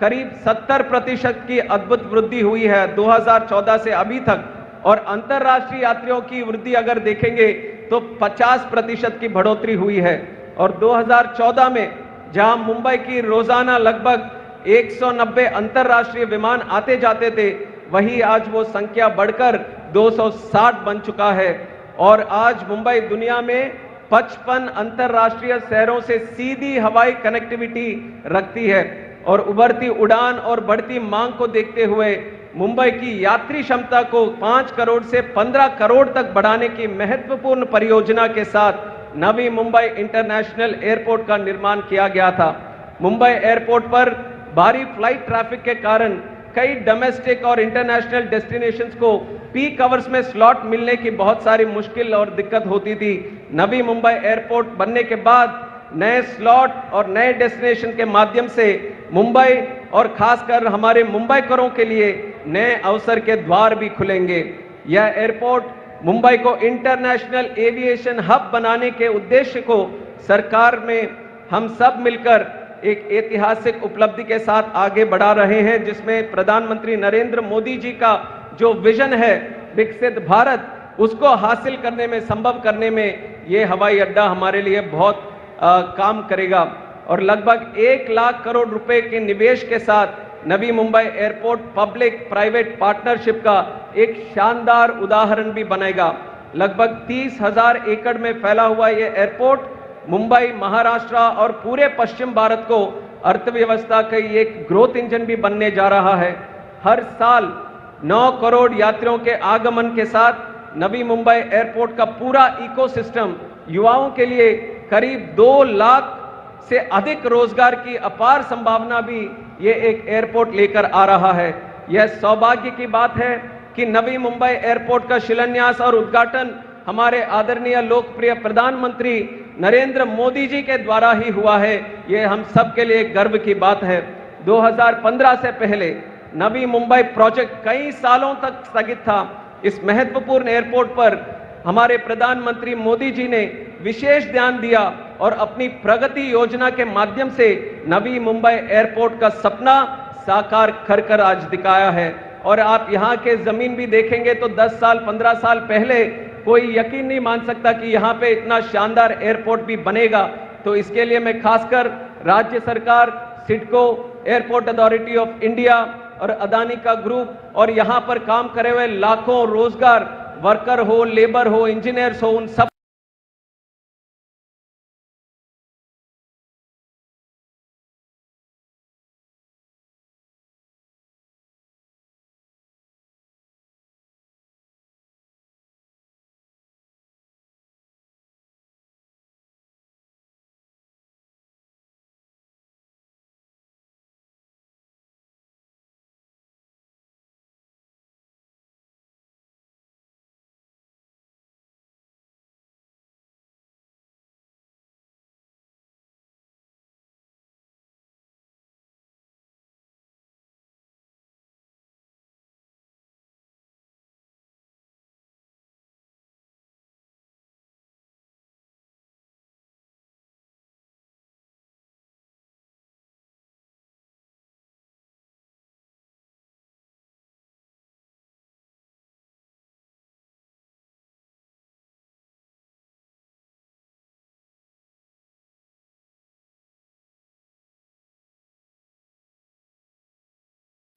करीब 70% की अद्भुत वृद्धि हुई है 2014 से अभी तक, और अंतर्राष्ट्रीय यात्रियों की वृद्धि अगर देखेंगे तो 50% की बढ़ोतरी हुई है। और 2014 में जहां मुंबई की रोजाना लगभग 190 अंतर्राष्ट्रीय विमान आते जाते थे, वही आज वो संख्या बढ़कर 260 बन चुका है। और आज मुंबई दुनिया में 55 अंतर्राष्ट्रीय शहरों से सीधी हवाई कनेक्टिविटी रखती है। और उभरती उड़ान और बढ़ती मांग को देखते हुए मुंबई की यात्री क्षमता को 5 करोड़ से 15 करोड़ तक बढ़ाने की महत्वपूर्ण परियोजना के साथ नवी मुंबई इंटरनेशनल एयरपोर्ट का निर्माण किया गया था। मुंबई एयरपोर्ट पर भारी फ्लाइट ट्रैफिक के कारण कई डोमेस्टिक और इंटरनेशनल डेस्टिनेशंस को पीक आवर्स में स्लॉट मिलने की बहुत सारी मुश्किल और दिक्कत होती थी। नवी मुंबई एयरपोर्ट बनने के बाद नए स्लॉट और नए डेस्टिनेशन के माध्यम से मुंबई और खासकर हमारे मुंबईकरों के लिए नए अवसर के द्वार भी खुलेंगे। यह एयरपोर्ट मुंबई को इंटरनेशनल एविएशन हब बनाने के उद्देश्य को सरकार में हम सब मिलकर एक ऐतिहासिक उपलब्धि के साथ आगे बढ़ा रहे हैं, जिसमें प्रधानमंत्री नरेंद्र मोदी जी का जो विजन है विकसित भारत, उसको हासिल करने में, संभव करने में ये हवाई अड्डा हमारे लिए बहुत काम करेगा। और लगभग 1 लाख करोड़ रुपए के निवेश के साथ Navi Mumbai airport public private partnership का एक शानदार उदाहरण भी बनेगा। लगभग 30,000 एकड़ में फैला हुआ ये एयरपोर्ट मुंबई, महाराष्ट्र और पूरे पश्चिम भारत को अर्थव्यवस्था का एक ग्रोथ इंजन भी बनने जा रहा है। हर साल 9 करोड़ यात्रियों के आगमन के साथ नवी मुंबई एयरपोर्ट का पूरा इकोसिस्टम युवाओं के लिए करीब 2 लाख से अधिक रोजगार की अपार संभावना भी ये एक एयरपोर्ट लेकर आ रहा है। यह सौभाग्य की बात है कि नवी मुंबई एयरपोर्ट का शिलान्यास और उद्घाटन हमारे आदरणीय लोकप्रिय प्रधानमंत्री नरेंद्र मोदी जी के द्वारा ही हुआ है। ये हम सब के लिए गर्व की बात है। 2015 से पहले नवी मुंबई प्रोजेक्ट कई सालों तक स्थगित था। इस महत्वपूर्ण एयरपोर्ट पर हमारे प्रधानमंत्री मोदी जी ने विशेष ध्यान दिया और अपनी प्रगति योजना के माध्यम से नवी मुंबई एयरपोर्ट का सपना साकार कर आज दिखाया है। और आप यहाँ के जमीन भी देखेंगे तो 10 साल 15 साल पहले कोई यकीन नहीं मान सकता कि यहाँ पे इतना शानदार एयरपोर्ट भी बनेगा। तो इसके लिए मैं खासकर राज्य सरकार, CIDCO, airport authority of India और अदानी का ग्रुप और यहाँ पर काम करे हुए लाखों रोजगार वर्कर हो, लेबर हो, इंजीनियर्स हो, उन सब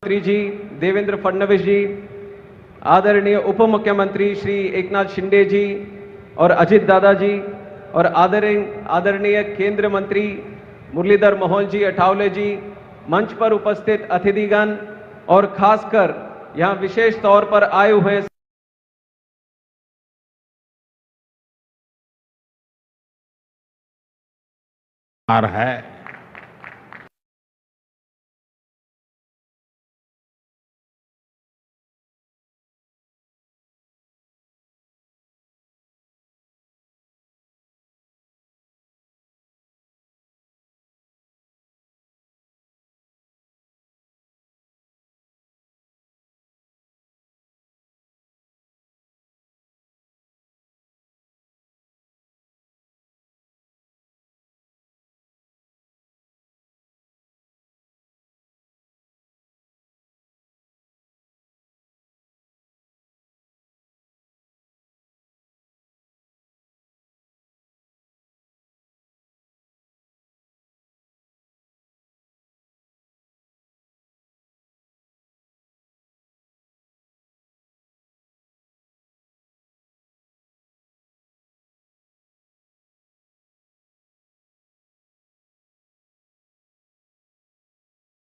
मंत्री जी देवेंद्र फडणवीस जी, आदरणीय उप मुख्यमंत्री श्री एकनाथ शिंदे जी और अजित दादा जी और आदरणीय केंद्र मंत्री मुरलीधर मोहन जी अठावले जी, मंच पर उपस्थित अतिथिगण और खासकर यहाँ विशेष तौर पर आए हुए है।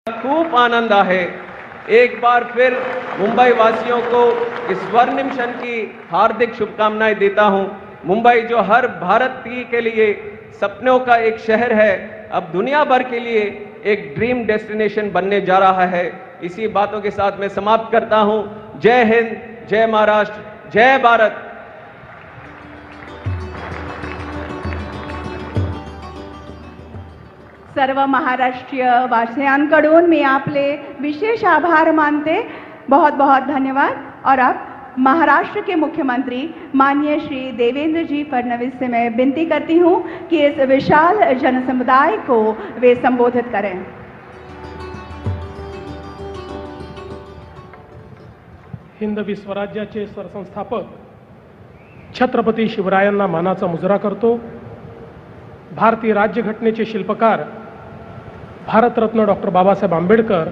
खूब आनंद आहे। एक बार फिर मुंबई वासियों को इस स्वर्णिम क्षण की हार्दिक शुभकामनाएं देता हूं। मुंबई जो हर भारतीय के लिए सपनों का एक शहर है, अब दुनिया भर के लिए एक ड्रीम डेस्टिनेशन बनने जा रहा है। इसी बातों के साथ मैं समाप्त करता हूं। जय हिंद, जय महाराष्ट्र, जय भारत। सर्व महाराष्ट्रीय वासियांकडून मी आपले विशेष आभार मानते. बहुत बहुत धन्यवाद. और अब महाराष्ट्र के मुख्यमंत्री माननीय श्री देवेंद्र जी फडणवीस से मैं विनती करती हूं कि इस विशाल जनसमुदाय को वे संबोधित करें. हिंदवी स्वराज्याचे सरसंस्थापक छत्रपती शिवरायांना मानाचा मुजरा करतो. भारतीय राज्यघटनेचे शिल्पकार भारतरत्न डॉक्टर बाबासाहेब आंबेडकर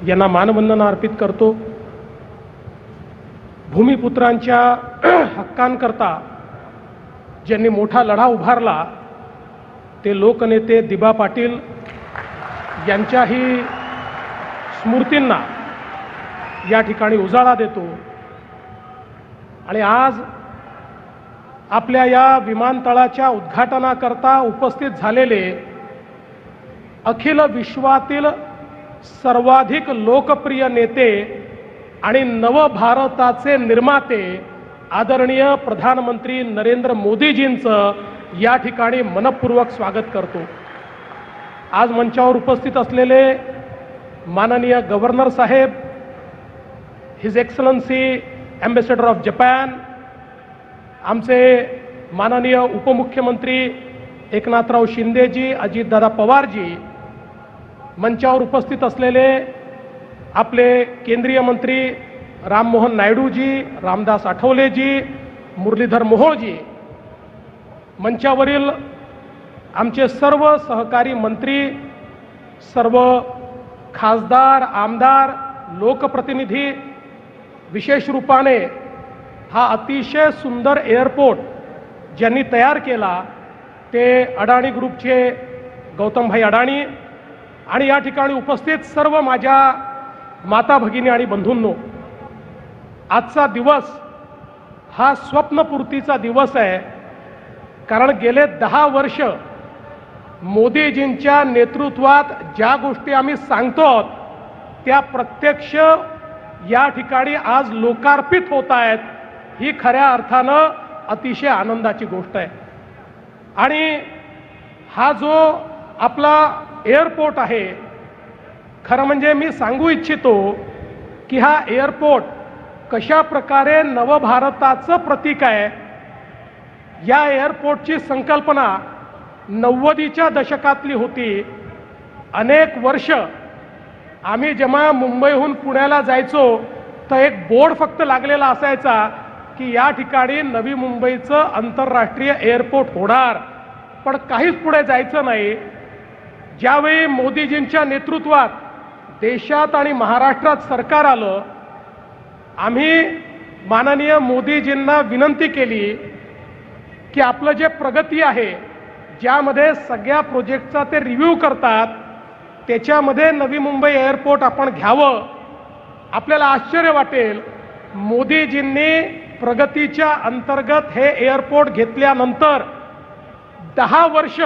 यांना मानवंदना अर्पित करतो. भूमिपुत्रांच्या हक्कांकरता ज्यांनी मोठा लढा उभारला ते लोकनेते दिबा पाटील यांच्याही स्मृतींना या ठिकाणी उजाळा देतो. आणि आज आपल्या या विमानतळाच्या उद्घाटनाकरता उपस्थित झालेले अखिल विश्वातील सर्वाधिक लोकप्रिय नेते आणि नवभारताचे निर्माते आदरणीय प्रधानमंत्री नरेंद्र मोदीजींचं या ठिकाणी मनपूर्वक स्वागत करतो. आज मंचावर उपस्थित असलेले माननीय गव्हर्नर साहेब, his excellency ambassador of Japan, आमचे माननीय उपमुख्यमंत्री एकनाथराव शिंदेजी, अजितदादा पवारजी, मंचावर उपस्थित असलेले आपले केंद्रीय मंत्री राममोहन नायडूजी, रामदास आठवलेजी, मुरलीधर मोहोळजी, मंचावरील आमचे सर्व सहकारी मंत्री, सर्व खासदार, आमदार, लोकप्रतिनिधी, विशेष रूपाने हा अतिशय सुंदर एअरपोर्ट ज्यांनी तयार केला ते अडाणी ग्रुपचे गौतमभाई अडाणी आणि या ठिकाणी उपस्थित सर्व माझ्या माता भगिनी आणि बंधूंनो, आजचा दिवस हा स्वप्नपूर्तीचा दिवस आहे. कारण गेले 10 वर्ष मोदीजींच्या नेतृत्वात ज्या गोष्टी आम्ही सांगतो त्या प्रत्यक्ष या ठिकाणी आज लोकार्पित होत आहेत. ही खऱ्या अर्थानं अतिशय आनंदाची गोष्ट आहे. आणि हा जो आपला एअरपोर्ट आहे, खरं म्हणजे मी सांगू इच्छितो की हा एअरपोर्ट कशा प्रकारे नवभारताचं प्रतीक आहे. या एअरपोर्टची संकल्पना 90च्या दशकातली होती. अनेक वर्ष आम्ही जेव्हा मुंबईहून पुण्याला जायचो तर एक बोर्ड फक्त लागलेला असायचा की या ठिकाणी नवी मुंबईचं आंतरराष्ट्रीय एअरपोर्ट होणार, पण काहीच पुढे जायचं नाही. ज्यावेळी मोदीजींच्या नेतृत्वात देशात आणि महाराष्ट्रात सरकार आलं, आम्ही माननीय मोदीजींना विनंती केली की आपलं जे प्रगती आहे, ज्यामध्ये सगळ्या प्रोजेक्टचा ते रिव्ह्यू करतात, त्याच्यामध्ये नवी मुंबई एअरपोर्ट आपण घ्यावं. आपल्याला आश्चर्य वाटेल, मोदीजींनी प्रगतीच्या अंतर्गत हे एअरपोर्ट घेतल्यानंतर 10 वर्ष,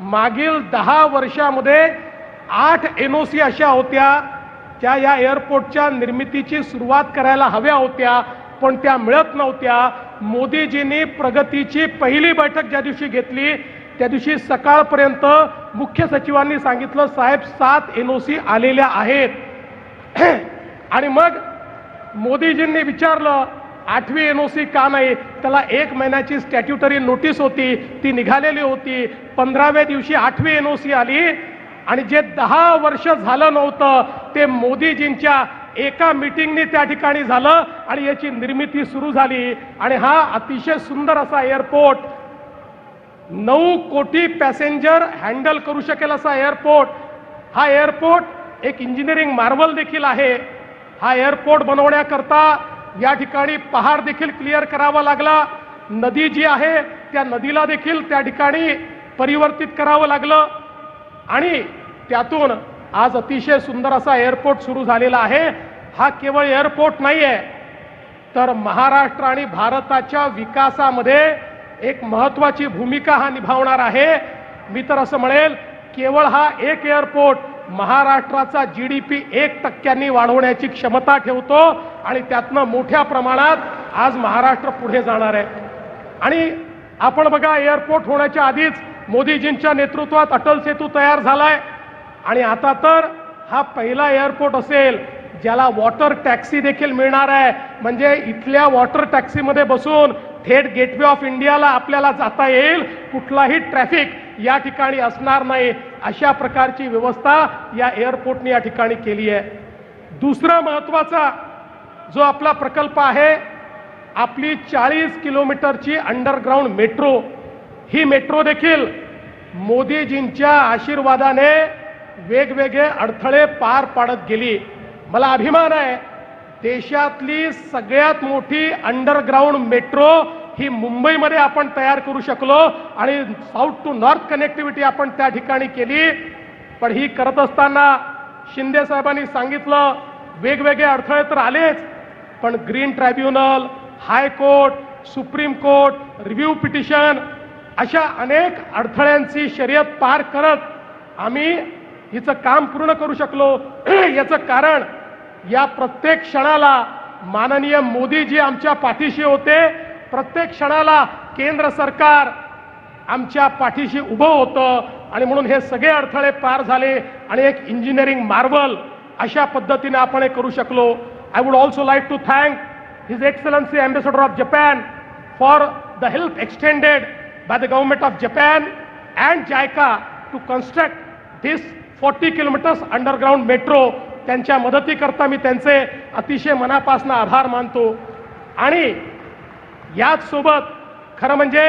मागील 10 वर्षामध्ये 8 NOC अशा होत्या त्या या एअरपोर्टच्या निर्मितीची सुरुवात करायला हव्या होत्या, पण त्या मिळत नव्हत्या. मोदीजींनी प्रगतीची पहिली बैठक ज्या दिवशी घेतली त्या दिवशी सकाळपर्यंत मुख्य सचिवांनी सांगितलं, साहेब 7 NOC आलेल्या आहेत. आणि मग मोदीजींनी विचारलं 8वी NOC का नाही. त्याला 1 महिन्याची स्टॅट्युटरी नोटीस होती, ती निघालेली होती. 15व्या दिवशी 8वी NOC आली. आणि जे 10 वर्ष झालं नव्हतं ते मोदीजींच्या एका मीटिंगने त्या ठिकाणी झालं आणि याची निर्मिती सुरू झाली. आणि हा अतिशय सुंदर असा एअरपोर्ट, 9 कोटी पॅसेंजर हँडल करू शकेल असा एअरपोर्ट. हा एअरपोर्ट एक इंजिनिअरिंग मार्वल देखील आहे. हा एअरपोर्ट बनवण्याकरता या ठिकाणी पहाड देखील क्लिअर करावा लागला. नदी जी आहे त्या नदीला देखील त्या ठिकाणी परिवर्तित करावं लागलं. आणि त्यातून आज अतिशय सुंदर असा एअरपोर्ट सुरू झालेला आहे. हा केवळ एअरपोर्ट नाही आहे, तर महाराष्ट्र आणि भारताच्या विकासामध्ये एक महत्त्वाची भूमिका हा निभावणार आहे. मी तर असं म्हणेल, केवळ हा एक एअरपोर्ट महाराष्ट्राचा GDP 1% वाढवण्याची क्षमता ठेवतो आणि त्यातनं मोठ्या प्रमाणात आज महाराष्ट्र पुढे जाणार आहे. आणि आपण बघा, एअरपोर्ट होण्याच्या आधीच मोदीजींच्या नेतृत्वात अटल सेतू तयार झालाय आणि आता तर हा पहिला एअरपोर्ट असेल ज्याला वॉटर टॅक्सी देखील मिळणार आहे. म्हणजे इथल्या वॉटर टॅक्सीमध्ये बसून थेट गेटवे ऑफ इंडियाला आपल्याला जाता येईल, कुठलाही ट्रॅफिक या ठिकाणी असणार नाही, अशा प्रकारची व्यवस्था या एअरपोर्टने या ठिकाणी केली आहे. दुसरा महत्त्वाचा जो आपला प्रकल्प आहे, आपली 40 किलोमीटरची अंडरग्राऊंड मेट्रो. ही मेट्रो देखील मोदीजींच्या आशीर्वादाने वेगवेगळे अडथळे पार पाडत गेली. मला अभिमान आहे, देशातली सगळ्यात मोठी अंडरग्राऊंड मेट्रो ही मुंबईमध्ये आपण तयार करू शकलो आणि साऊथ टू नॉर्थ कनेक्टिव्हिटी आपण त्या ठिकाणी केली. पण ही करत असताना शिंदे साहेबांनी सांगितलं वेगवेगळे अडथळे तर आलेच, पण green tribunal, high court, supreme court, review petition अशा अनेक अडथळ्यांची शर्यत पार करत आम्ही हिचं काम पूर्ण करू शकलो. याचं कारण या प्रत्येक क्षणाला माननीय मोदीजी आमच्या पाठीशी होते. प्रत्येक क्षणाला केंद्र सरकार आमच्या पाठीशी उभं होतं आणि म्हणून हे सगळे अडथळे पार झाले आणि एक इंजिनिअरिंग मार्वल अशा पद्धतीने आपण हे करू शकलो. I would also like to thank his excellency ambassador of Japan for the help extended by the government of Japan and JICA to construct this 40 kilometers underground metro. त्यांच्या मदतीकरता मी त्यांचे अतिशय मनापासून आभार मानतो. आणि याच सोबत खरं म्हणजे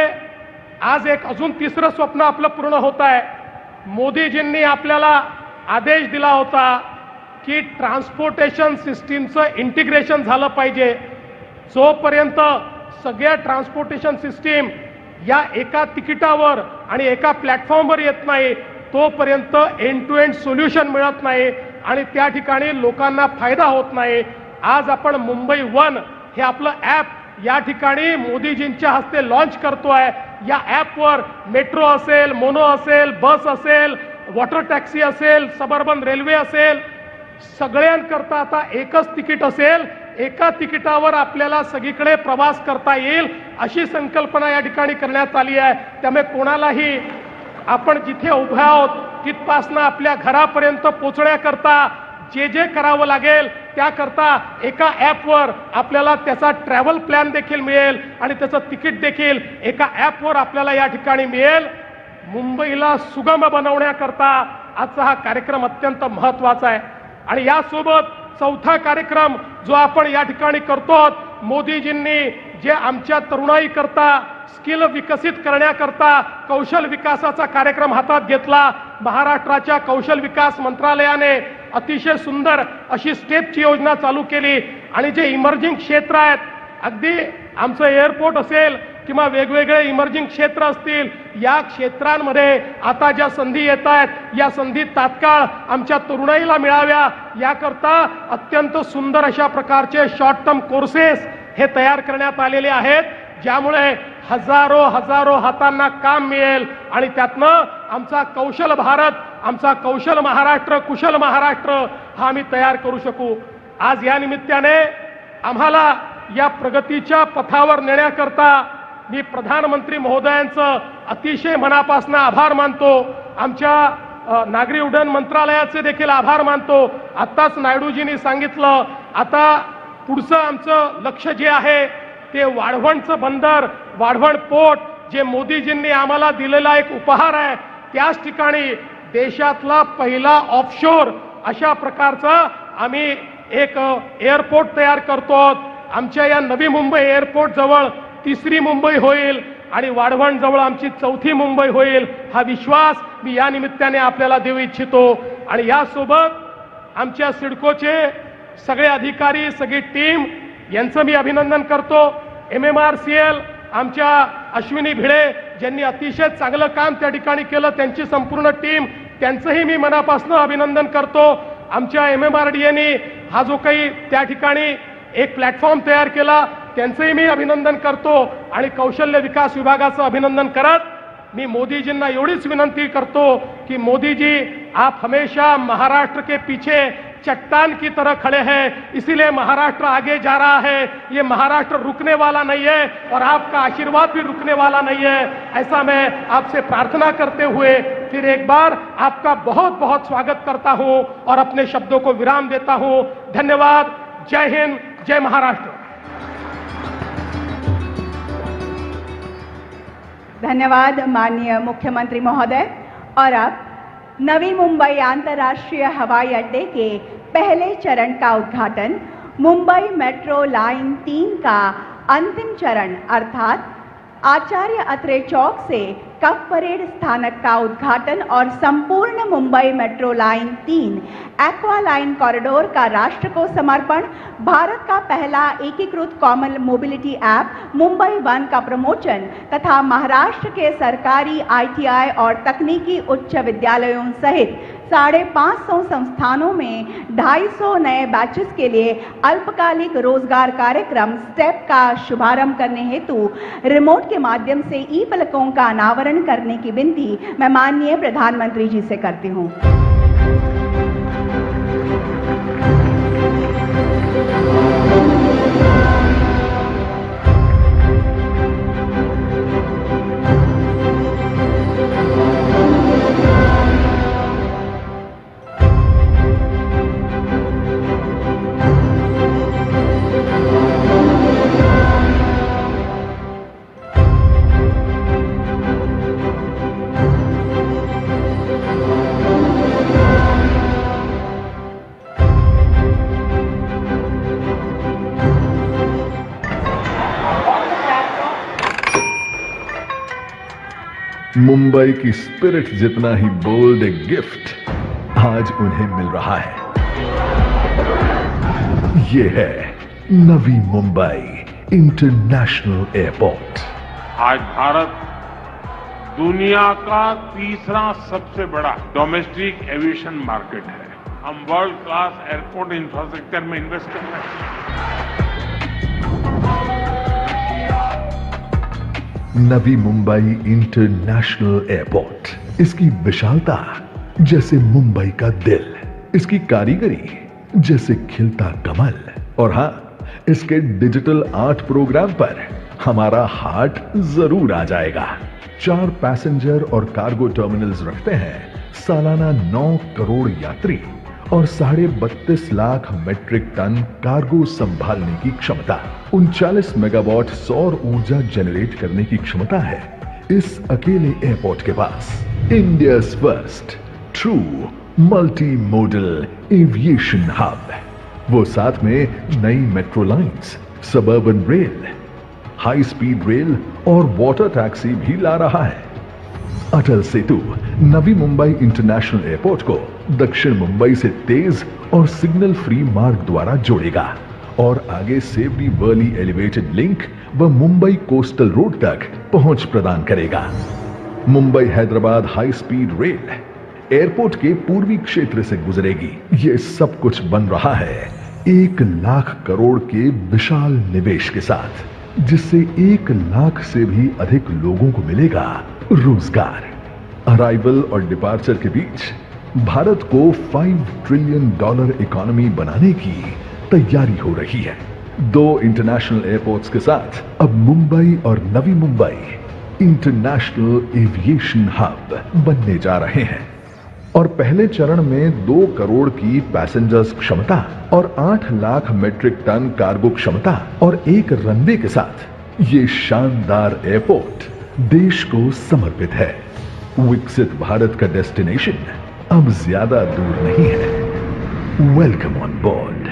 आज एक अजून तिसरं स्वप्न आपलं पूर्ण होत आहे. मोदीजींनी आपल्याला आदेश दिला होता की ट्रान्सपोर्टेशन सिस्टीमचं इंटिग्रेशन झालं पाहिजे. जोपर्यंत सगळ्या ट्रान्सपोर्टेशन सिस्टीम या एका तिकिटावर आणि एका प्लॅटफॉर्मवर येत नाही तोपर्यंत एंड टू एंड सोल्युशन मिळत नाही आणि त्या ठिकाणी लोकांना फायदा होत नाही. आज आपण मुंबई वन हे आपलं ॲप या ठिकाणी मोदीजींच्या हस्ते लॉन्च करतोय. या ॲपवर मेट्रो असेल, मोनो असेल, बस असेल, वॉटर टॅक्सी असेल, सबअर्बन रेल्वे असेल, सगळ्यांकरता आता एकच तिकीट असेल. एका तिकिटावर आपल्याला सगळीकडे प्रवास करता येईल अशी संकल्पना या ठिकाणी करण्यात आली आहे. त्यामुळे कोणालाही आपण जिथे उभे आहोत तिथपासनं आपल्या घरापर्यंत पोहोचण्याकरता जे जे करावं लागेल त्याकरता एका ॲपवर आपल्याला त्याचा ट्रॅव्हल प्लॅन देखील मिळेल आणि त्याचं तिकीट देखील एका ॲपवर आपल्याला या ठिकाणी मिळेल. मुंबईला सुगम बनवण्याकरता आजचा हा कार्यक्रम अत्यंत महत्त्वाचा आहे. आणि यासोबत चौथा कार्यक्रम जो आपण या ठिकाणी करतो, मोदीजींनी जे आमच्या तरुणाई करता स्किल विकसित करण्याकरता कौशल विकासाचा कार्यक्रम हातात घेतला. महाराष्ट्राच्या कौशल विकास मंत्रालयाने अतिशय सुंदर अशी स्टेपची योजना चालू केली आणि जे इमर्जिंग क्षेत्र आहेत, अगदी आमचं एअरपोर्ट असेल किंवा वेगवेगळे इमर्जिंग क्षेत्र असतील, या क्षेत्रांमध्ये आता ज्या संधी येत आहेत या संधी तात्काळ आमच्या तरुणाईला मिळाव्या याकरता अत्यंत सुंदर अशा प्रकारचे शॉर्ट टर्म कोर्सेस हे तयार करण्यात आलेले आहेत, ज्यामुळे हजारो हातांना काम मिळेल आणि त्यातनं आमचा कौशल भारत, आमचा कौशल महाराष्ट्र, कुशल महाराष्ट्र हा आम्ही तयार करू शकू. आज या निमित्ताने आम्हाला या प्रगतीच्या पथावर नेण्याकरता मी प्रधानमंत्री महोदयांचं अतिशय मनापासून आभार मानतो. आमच्या नागरी उड्डयन मंत्रालयाचे देखील आभार मानतो. आत्ताच नायडूजींनी सांगितलं आता पुढचं आमचं लक्ष जे आहे ते वाढवणचं बंदर, वाढवण पोर्ट जे मोदीजींनी आम्हाला दिलेला एक उपहार आहे, त्याच ठिकाणी देशातला पहिला ऑफशोर अशा प्रकारचं आम्ही एक एअरपोर्ट तयार करतो. आमच्या या नवी मुंबई एअरपोर्ट जवळ तिसरी मुंबई होईल आणि वाढवण जवळ आमची चौथी मुंबई होईल, हा विश्वास मी या निमित्ताने आपल्याला देऊ इच्छितो. आणि यासोबत आमच्या सिडकोचे सगळे अधिकारी, सगळी टीम यांचं मी अभिनंदन करतो. MMRCL आमच्या अश्विनी भिडे ज्यांनी अतिशय चांगलं काम त्या ठिकाणी केलं, त्यांची संपूर्ण टीम, त्यांचंही मी मनापासून अभिनंदन करतो. आमच्या MMRDAने हा जो काही त्या ठिकाणी एक प्लॅटफॉर्म तयार केला त्यांचंही मी अभिनंदन करतो. आणि कौशल्य विकास विभागाचं अभिनंदन करत मी मोदीजींना एवढीच विनंती करतो की मोदी जी आप हमेशा महाराष्ट्र के पीछे चट्टान की तरह खड़े हैं। इसीलिए महाराष्ट्र आगे जा रहा है। ये महाराष्ट्र रुकने वाला नहीं है और आपका आशीर्वाद भी रुकने वाला नहीं है। ऐसा मैं आपसे प्रार्थना करते हुए फिर एक बार आपका बहुत बहुत स्वागत करता हूं और अपने शब्दों को विराम देता हूं। धन्यवाद। जय हिंद, जय महाराष्ट्र। धन्यवाद माननीय मुख्यमंत्री महोदय। और अब नवी मुंबई अंतर्राष्ट्रीय हवाई अड्डे के पहले चरण का उद्घाटन, मुंबई मेट्रो लाइन 3 का अंतिम चरण अर्थात आचार्य अत्रे चौक से कफ परेड स्थानक का उद्घाटन और संपूर्ण Mumbai metro line 3 aqua line corridor का राष्ट्र को समर्पण, भारत का पहला एकीकृत common mobility app Mumbai one का प्रमोशन तथा महाराष्ट्र के सरकारी ITI और तकनीकी उच्च विद्यालयों सहित 550 संस्थानों में 250 नए बैचेस के लिए अल्पकालिक रोजगार कार्यक्रम स्टेप का शुभारंभ करने हेतु रिमोट के माध्यम से ई फलकों का अनावरण करने की विनती मैं माननीय प्रधानमंत्री जी से करती हूं। मुंबई की स्पिरिट जितना ही बोल्ड एक गिफ्ट आज उन्हें मिल रहा है। ये है नवी मुंबई इंटरनेशनल एयरपोर्ट। आज भारत दुनिया का तीसरा सबसे बड़ा डोमेस्टिक एविएशन मार्केट है। हम वर्ल्ड क्लास एयरपोर्ट इंफ्रास्ट्रक्चर में इन्वेस्ट कर रहे हैं। नवी मुंबई इंटरनेशनल एयरपोर्ट, इसकी विशालता जैसे मुंबई का दिल, इसकी कारीगरी जैसे खिलता कमल और हाँ, इसके डिजिटल आर्ट प्रोग्राम पर हमारा हार्ट जरूर आ जाएगा। 4 पैसेंजर और कार्गो टर्मिनल्स रखते हैं, सालाना 9 करोड़ यात्री और 32.5 लाख मेट्रिक टन कार्गो संभालने की क्षमता, 39 मेगावाट सौर ऊर्जा जनरेट करने की क्षमता है इस अकेले एयरपोर्ट के पास। India's first true multi modal aviation hub, वो साथ में नई metro lines, suburban rail, high speed rail और वाटर टैक्सी भी ला रहा है। अटल सेतु नवी मुंबई इंटरनेशनल एयरपोर्ट को दक्षिण मुंबई से तेज और सिग्नल फ्री मार्ग द्वारा जोड़ेगा और आगे सेवरी वर्ली एलिवेटेड लिंक व मुंबई कोस्टल रोड तक पहुंच प्रदान करेगा। Mumbai Hyderabad high speed rail airport के पूर्वी क्षेत्र से गुजरेगी। ये सब कुछ बन रहा है 1 लाख करोड़ के विशाल निवेश के साथ, जिससे 1 लाख से भी अधिक लोगों को मिलेगा रोजगार। अराइवल और डिपार्चर के बीच भारत को $5 ट्रिलियन इकोनॉमी बनाने की तैयारी हो रही है। 2 इंटरनेशनल एयरपोर्ट्स के साथ अब मुंबई और नवी मुंबई इंटरनेशनल एविएशन हब बनने जा रहे हैं और पहले चरण में 2 करोड़ की पैसेंजर्स क्षमता और 8 लाख मेट्रिक टन कार्गो क्षमता और 1 रनवे के साथ ये शानदार एयरपोर्ट देश को समर्पित है। विकसित भारत का डेस्टिनेशन अब ज्यादा दूर नहीं है। Welcome on board.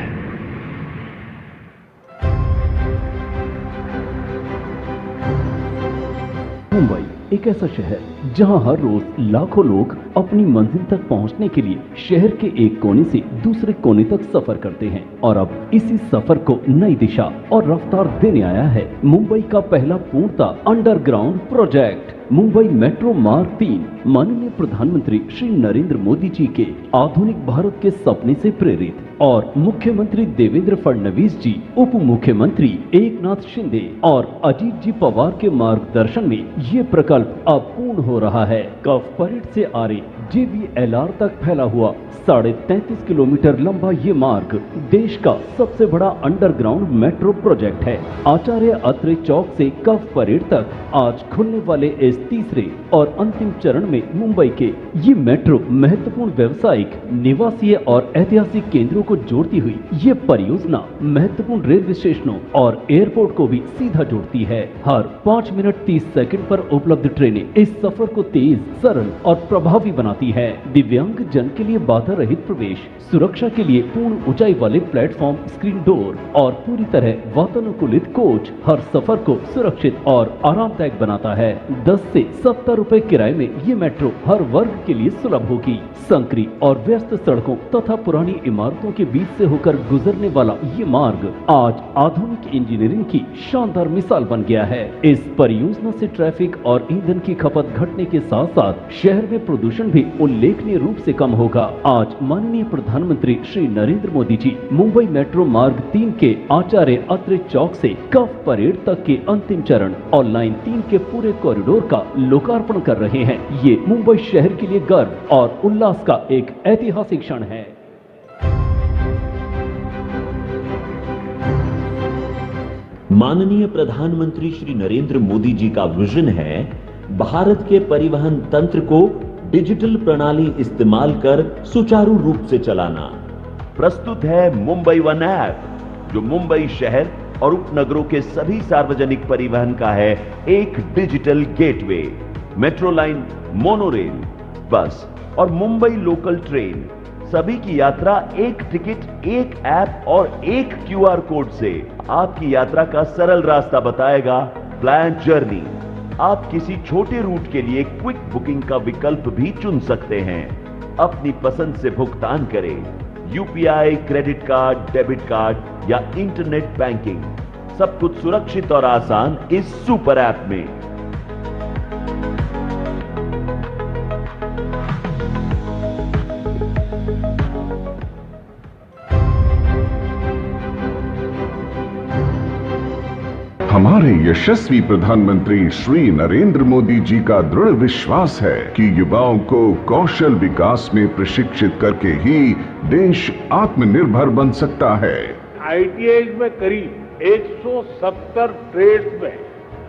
मुंबई एक ऐसा शहर जहां हर रोज लाखों लोग अपनी मंजिल तक पहुंचने के लिए शहर के एक कोने से दूसरे कोने तक सफर करते हैं और अब इसी सफर को नई दिशा और रफ्तार देने आया है मुंबई का पहला पूर्णतः अंडरग्राउंड प्रोजेक्ट मुंबई मेट्रो मार्ग 3। माननीय प्रधानमंत्री श्री नरेंद्र मोदी जी के आधुनिक भारत के सपने से प्रेरित और मुख्यमंत्री देवेंद्र फडणवीस जी, उप मुख्यमंत्री एकनाथ शिंदे और अजीत जी पवार के मार्गदर्शन में ये प्रकल्प अब पूर्ण हो रहा है। कफ परेड से आ रहे JVLR तक फैला हुआ 33.5 किलोमीटर लंबा ये मार्ग देश का सबसे बड़ा अंडरग्राउंड मेट्रो प्रोजेक्ट है। आचार्य अत्रे चौक से कफ परेड तक आज खुलने वाले इस तीसरे और अंतिम चरण में मुंबई के ये मेट्रो महत्वपूर्ण व्यावसायिक, निवासीय और ऐतिहासिक केंद्रों को जोड़ती हुई ये परियोजना महत्वपूर्ण रेलवे स्टेशनों और एयरपोर्ट को भी सीधा जोड़ती है। हर 5 मिनट 30 सेकंड पर उपलब्ध ट्रेनें इस सफर को तेज, सरल और प्रभावी बनाती है। दिव्यांग जन के लिए बाधा रहित प्रवेश, सुरक्षा के लिए पूर्ण ऊंचाई वाले प्लेटफॉर्म, स्क्रीन डोर और पूरी तरह वातानुकूलित कोच हर सफर को सुरक्षित और आरामदायक बनाता है। 10 से 70 रुपए किराए में ये मेट्रो हर वर्ग के लिए सुलभ होगी। संकरी और व्यस्त सड़कों तथा पुरानी इमारतों के बीच से होकर गुजरने वाला ये मार्ग आज आधुनिक इंजीनियरिंग की शानदार मिसाल बन गया है। इस परियोजना से ट्रैफिक और ईंधन की खपत घटने के साथ साथ शहर में प्रदूषण भी उल्लेखनीय रूप से कम होगा। आज माननीय प्रधानमंत्री श्री नरेंद्र मोदी जी मुंबई मेट्रो मार्ग 3 के आचार्य अत्रे चौक से कफ परेड तक के अंतिम चरण और लाइन 3 के पूरे कॉरिडोर का लोकार्पण कर रहे हैं। ये मुंबई शहर के लिए गर्व और उल्लास का एक ऐतिहासिक क्षण है। माननीय प्रधानमंत्री श्री नरेंद्र मोदी जी का विजन है भारत के परिवहन तंत्र को डिजिटल प्रणाली इस्तेमाल कर सुचारू रूप से चलाना। प्रस्तुत है मुंबई वन ऐप, जो मुंबई शहर और उपनगरों के सभी सार्वजनिक परिवहन का है एक digital gateway. Metro line, monorail, बस और मुंबई लोकल ट्रेन सभी की यात्रा एक टिकट, एक ऐप और एक QR कोड से आपकी यात्रा का सरल रास्ता बताएगा प्लान जर्नी। आप किसी छोटे रूट के लिए क्विक बुकिंग का विकल्प भी चुन सकते हैं। अपनी पसंद से भुगतान करें, UPI, credit card, debit card या इंटरनेट बैंकिंग। सब कुछ सुरक्षित और आसान इस सुपर ऐप में। हमारे यशस्वी प्रधानमंत्री श्री नरेंद्र मोदी जी का दृढ़ विश्वास है कि युवाओं को कौशल विकास में प्रशिक्षित करके ही देश आत्मनिर्भर बन सकता है। ITI में करीब 170 ट्रेड्स में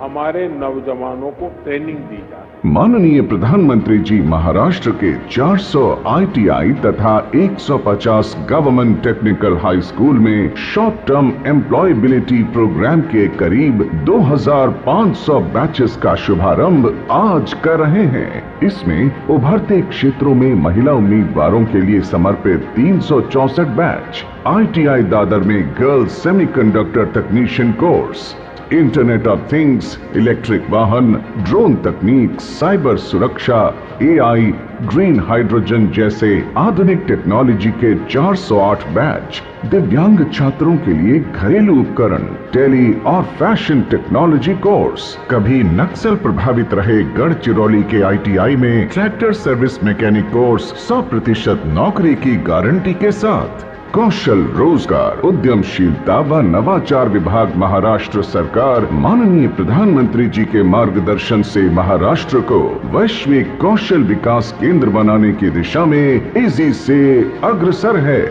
हमारे नौजवानों को ट्रेनिंग दी जाती है। माननीय प्रधानमंत्री जी महाराष्ट्र के 400 ITI तथा 150 गवर्नमेंट टेक्निकल हाई स्कूल में शॉर्ट टर्म एम्प्लॉयबिलिटी प्रोग्राम के करीब 2500 बैचेस का शुभारंभ आज कर रहे हैं। इसमें उभरते क्षेत्रों में महिला उम्मीदवारों के लिए समर्पित 364 बैच, ITI दादर में girls semiconductor technician course, internet of things, electric वाहन, ड्रोन तकनीक, साइबर सुरक्षा, AI, ग्रीन हाइड्रोजन जैसे आधुनिक टेक्नोलॉजी के 408 बैच, दिव्यांग छात्रों के लिए घरेलू उपकरण, टेली और फैशन टेक्नोलॉजी कोर्स। कभी नक्सल प्रभावित रहे गढ़चिरौली के ITI में ट्रैक्टर सर्विस मैकेनिक कोर्स 100% नौकरी की गारंटी के साथ। कौशल, रोजगार, उद्यमशीलता व नवाचार विभाग महाराष्ट्र सरकार माननीय प्रधानमंत्री जी के मार्गदर्शन से महाराष्ट्र को वैश्विक कौशल विकास केंद्र बनाने की दिशा में तेजी से अग्रसर है।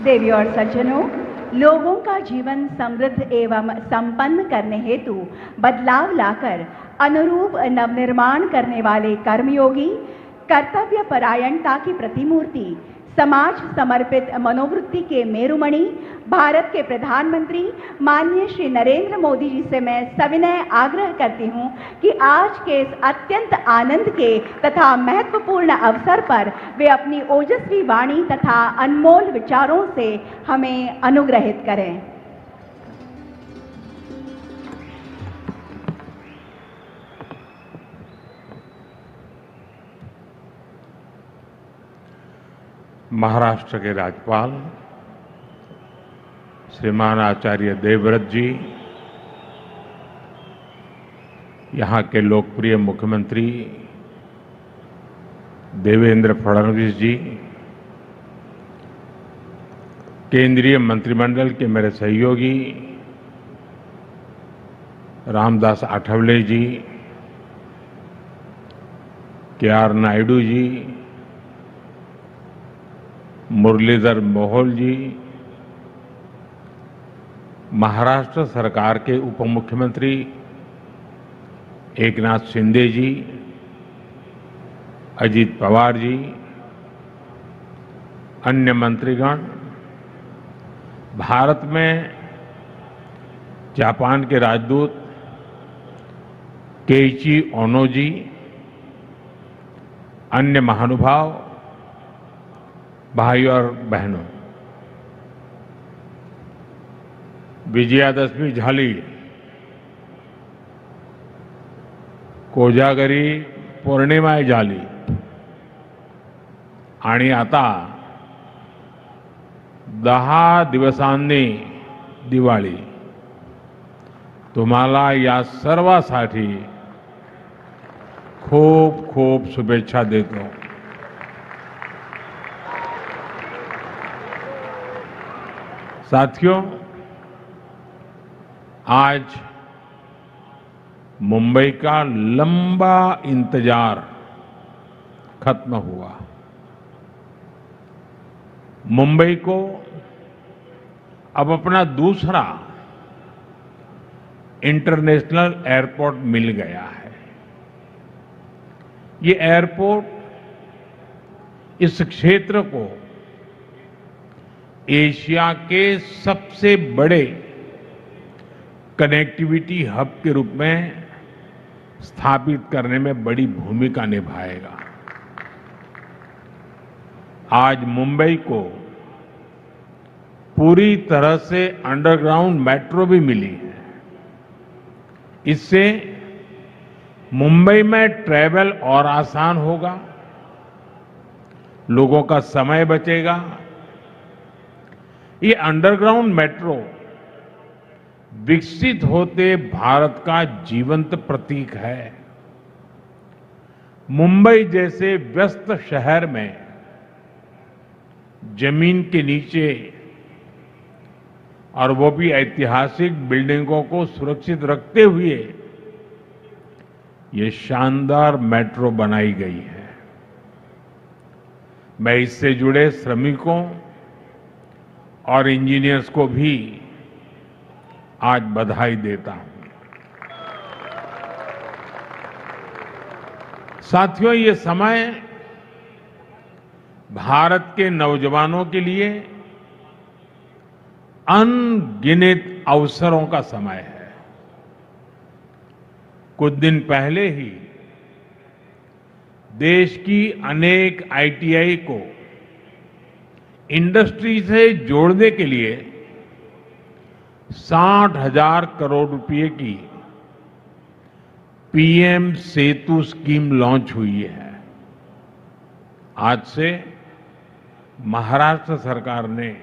देवी और सज्जनों, लोगों का जीवन समृद्ध एवं संपन्न करने हेतु बदलाव लाकर अनुरूप नवनिर्माण करने वाले कर्मयोगी, कर्तव्य परायणता की प्रतिमूर्ति, समाज समर्पित मनोवृत्ति के मेरुमणि, भारत के प्रधानमंत्री माननीय श्री नरेंद्र मोदी जी से मैं सविनय आग्रह करती हूं कि आज के इस अत्यंत आनंद के तथा महत्वपूर्ण अवसर पर वे अपनी ओजस्वी वाणी तथा अनमोल विचारों से हमें अनुग्रहित करें। महाराष्ट्र के राज्यपाल श्रीमान आचार्य देवव्रत जी, यहाँ के लोकप्रिय मुख्यमंत्री देवेंद्र फडणवीस जी, केंद्रीय मंत्रिमंडल के मेरे सहयोगी, रामदास आठवले जी, के.आर. नायडू जी, मुरलीधर मोहोल जी, महाराष्ट्र सरकार के उप मुख्यमंत्री एकनाथ शिंदे जी, अजीत पवार जी, अन्य मंत्रीगण, भारत में जापान के राजदूत केइची ओनो जी, अन्य महानुभाव, भाई और बहनों, विजयादशमी झाली, कोजागरी पौर्णिमाय झाली आणि आता 10 दिवसांनी दिवाळी. तुम्हाला या सर्वांसाठी खूप खूप शुभेच्छा देतो. साथियों, आज मुंबई का लंबा इंतजार खत्म हुआ. मुंबई को अब अपना दूसरा इंटरनेशनल एयरपोर्ट मिल गया है. ये एयरपोर्ट इस क्षेत्र को एशिया के सबसे बड़े कनेक्टिविटी हब के रूप में स्थापित करने में बड़ी भूमिका निभाएगा. आज मुंबई को पूरी तरह से अंडरग्राउंड मेट्रो भी मिली है. इससे मुंबई में ट्रैवल और आसान होगा, लोगों का समय बचेगा. ये अंडरग्राउंड मेट्रो विकसित होते भारत का जीवंत प्रतीक है. मुंबई जैसे व्यस्त शहर में जमीन के नीचे, और वो भी ऐतिहासिक बिल्डिंगों को सुरक्षित रखते हुए, ये शानदार मेट्रो बनाई गई है. मैं इससे जुड़े श्रमिकों और इंजीनियर्स को भी आज बधाई देता हूं. साथियों, ये समय भारत के नौजवानों के लिए अनगिनत अवसरों का समय है. कुछ दिन पहले ही देश की अनेक आईटीआई को इंडस्ट्री से जोड़ने के लिए 60,000 करोड़ रुपए की पीएम सेतु स्कीम लॉन्च हुई है. आज से महाराष्ट्र सरकार ने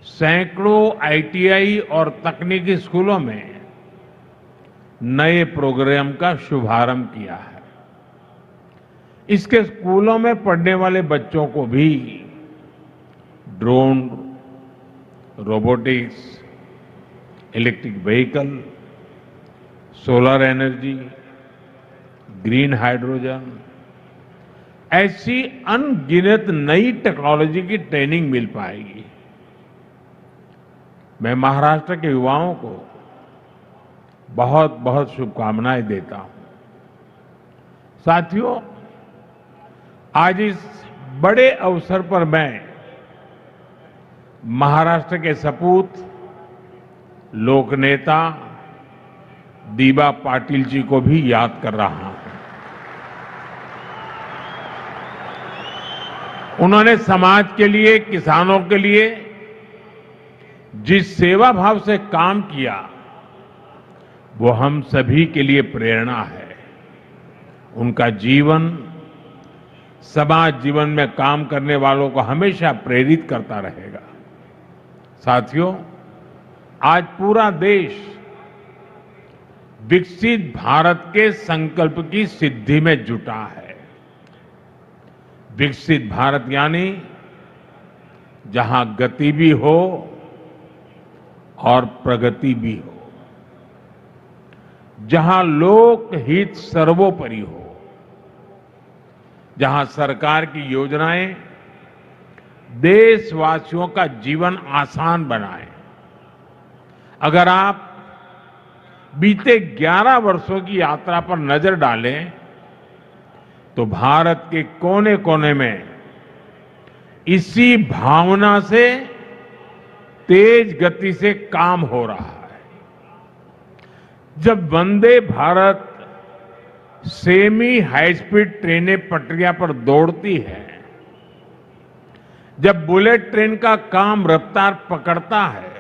सैकड़ों आईटीआई और तकनीकी स्कूलों में नए प्रोग्राम का शुभारंभ किया है. इसके स्कूलों में पढ़ने वाले बच्चों को भी drone, robotics, electric vehicle, solar energy, green hydrogen, ऐसी अनगिनत नई टेक्नोलॉजी की ट्रेनिंग मिल पाएगी. मैं महाराष्ट्र के युवाओं को बहुत बहुत शुभकामनाएं देता हूं. साथियों, आज इस बड़े अवसर पर मैं महाराष्ट्र के सपूत लोकनेता दीबा पाटिल जी को भी याद कर रहा हूं. उन्होंने समाज के लिए, किसानों के लिए जिस सेवा भाव से काम किया, वो हम सभी के लिए प्रेरणा है. उनका जीवन समाज जीवन में काम करने वालों को हमेशा प्रेरित करता रहेगा. साथियों, आज पूरा देश विकसित भारत के संकल्प की सिद्धि में जुटा है. विकसित भारत यानी जहां गति भी हो और प्रगति भी हो. जहां लोक हित सर्वोपरि हो, जहां सरकार की योजनाएं देशवासियों का जीवन आसान बनाए। अगर आप बीते 11 वर्षों की यात्रा पर नजर डालें तो भारत के कोने कोने में इसी भावना से तेज गति से काम हो रहा है। जब Vande Bharat semi high speed ट्रेनें पटरियां पर दौड़ती है, जब बुलेट ट्रेन का काम रफ्तार पकड़ता है,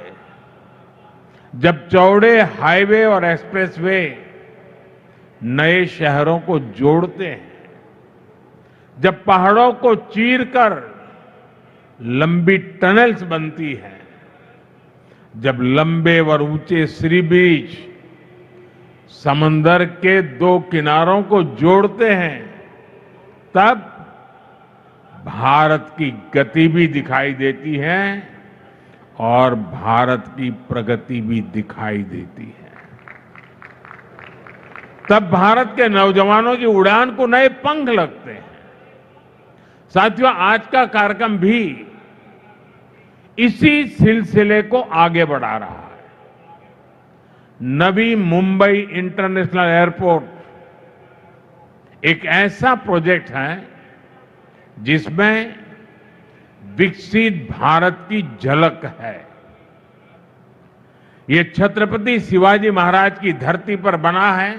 जब चौड़े हाईवे और एक्सप्रेसवे नए शहरों को जोड़ते हैं, जब पहाड़ों को चीरकर लंबी टनल्स बनती हैं, जब लंबे और ऊंचे सी ब्रिज समंदर के दो किनारों को जोड़ते हैं, तब भारत की गति भी दिखाई देती है और भारत की प्रगति भी दिखाई देती है। तब भारत के नौजवानों की उड़ान को नए पंख लगते हैं। साथियों, आज का कार्यक्रम भी इसी सिलसिले को आगे बढ़ा रहा है। नवी मुंबई इंटरनेशनल एयरपोर्ट एक ऐसा प्रोजेक्ट है जिसमें विकसित भारत की झलक है। ये छत्रपति शिवाजी महाराज की धरती पर बना है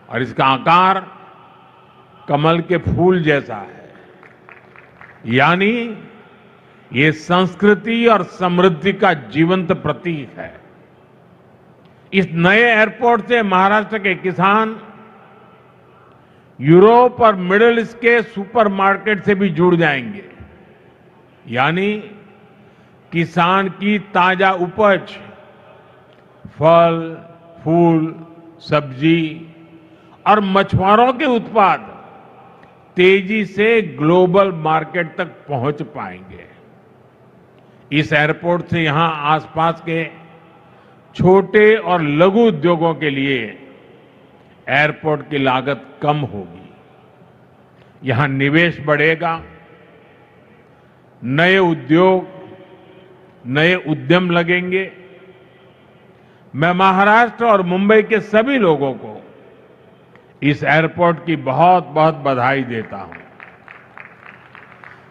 और इसका आकार कमल के फूल जैसा है, यानी ये संस्कृति और समृद्धि का जीवंत प्रतीक है। इस नए एयरपोर्ट से महाराष्ट्र के किसान यूरोप और मिडिल ईस्ट के सुपरमार्केट से भी जुड़ जाएंगे, यानी किसान की ताजा उपज, फल, फूल, सब्जी और मछुआरों के उत्पाद तेजी से ग्लोबल मार्केट तक पहुंच पाएंगे। इस एयरपोर्ट से यहां आसपास के छोटे और लघु उद्योगों के लिए एयरपोर्ट की लागत कम होगी, यहां निवेश बढ़ेगा, नए उद्योग, नए उद्यम लगेंगे। मैं महाराष्ट्र और मुंबई के सभी लोगों को इस एयरपोर्ट की बहुत बहुत बधाई देता हूं।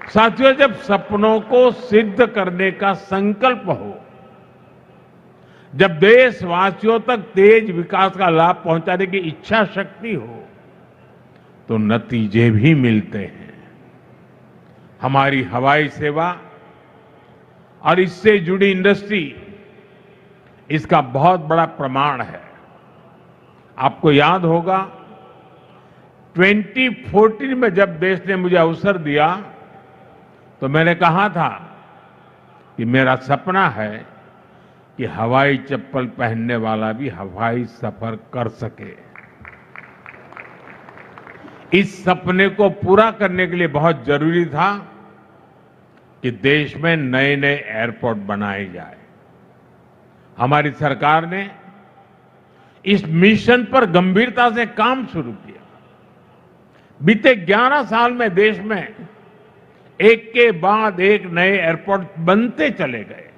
साथियों, जब सपनों को सिद्ध करने का संकल्प हो, जब देशवासियों तक तेज विकास का लाभ पहुंचाने की इच्छा शक्ति हो, तो नतीजे भी मिलते हैं। हमारी हवाई सेवा और इससे जुड़ी इंडस्ट्री इसका बहुत बड़ा प्रमाण है। आपको याद होगा 2014 में जब देश ने मुझे अवसर दिया तो मैंने कहा था कि मेरा सपना है कि हवाई चप्पल पहनने वाला भी हवाई सफर कर सके। इस सपने को पूरा करने के लिए बहुत जरूरी था कि देश में नए नए एयरपोर्ट बनाए जाए। हमारी सरकार ने इस मिशन पर गंभीरता से काम शुरू किया। बीते 11 साल में देश में एक के बाद एक नए एयरपोर्ट बनते चले गए।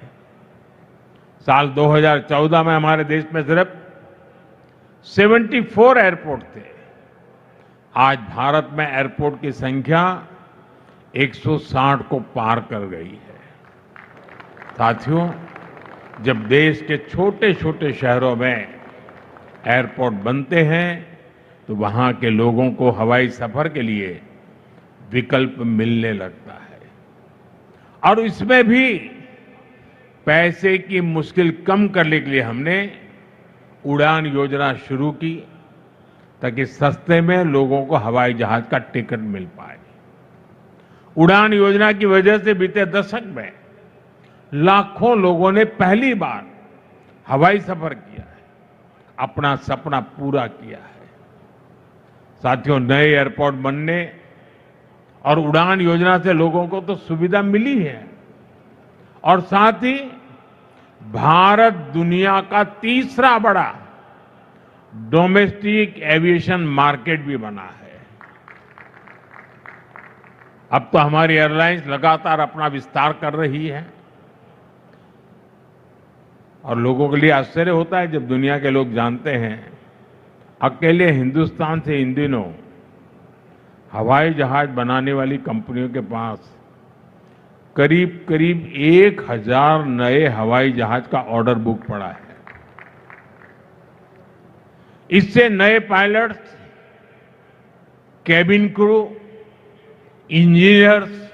साल 2014 में हमारे देश में सिर्फ 74 एयरपोर्ट थे। आज भारत में एयरपोर्ट की संख्या 160 को पार कर गई है। साथियों, जब देश के छोटे छोटे शहरों में एयरपोर्ट बनते हैं तो वहां के लोगों को हवाई सफर के लिए विकल्प मिलने लगता है और इसमें भी पैसे की मुश्किल कम करने के लिए हमने उड़ान योजना शुरू की ताकि सस्ते में लोगों को हवाई जहाज का टिकट मिल पाए। उड़ान योजना की वजह से बीते दशक में लाखों लोगों ने पहली बार हवाई सफर किया है, अपना सपना पूरा किया है। साथियों, नए एयरपोर्ट बनने और उड़ान योजना से लोगों को तो सुविधा मिली है और साथ ही भारत दुनिया का तीसरा बड़ा डोमेस्टिक एविएशन मार्केट भी बना है। अब तो हमारी एयरलाइंस लगातार अपना विस्तार कर रही है और लोगों के लिए आश्चर्य होता है जब दुनिया के लोग जानते हैं अकेले हिंदुस्तान से इन दिनों हवाई जहाज बनाने वाली कंपनियों के पास करीब करीब 1000 नए हवाई जहाज का ऑर्डर बुक पड़ा है। इससे नए pilots, cabin crew, engineers,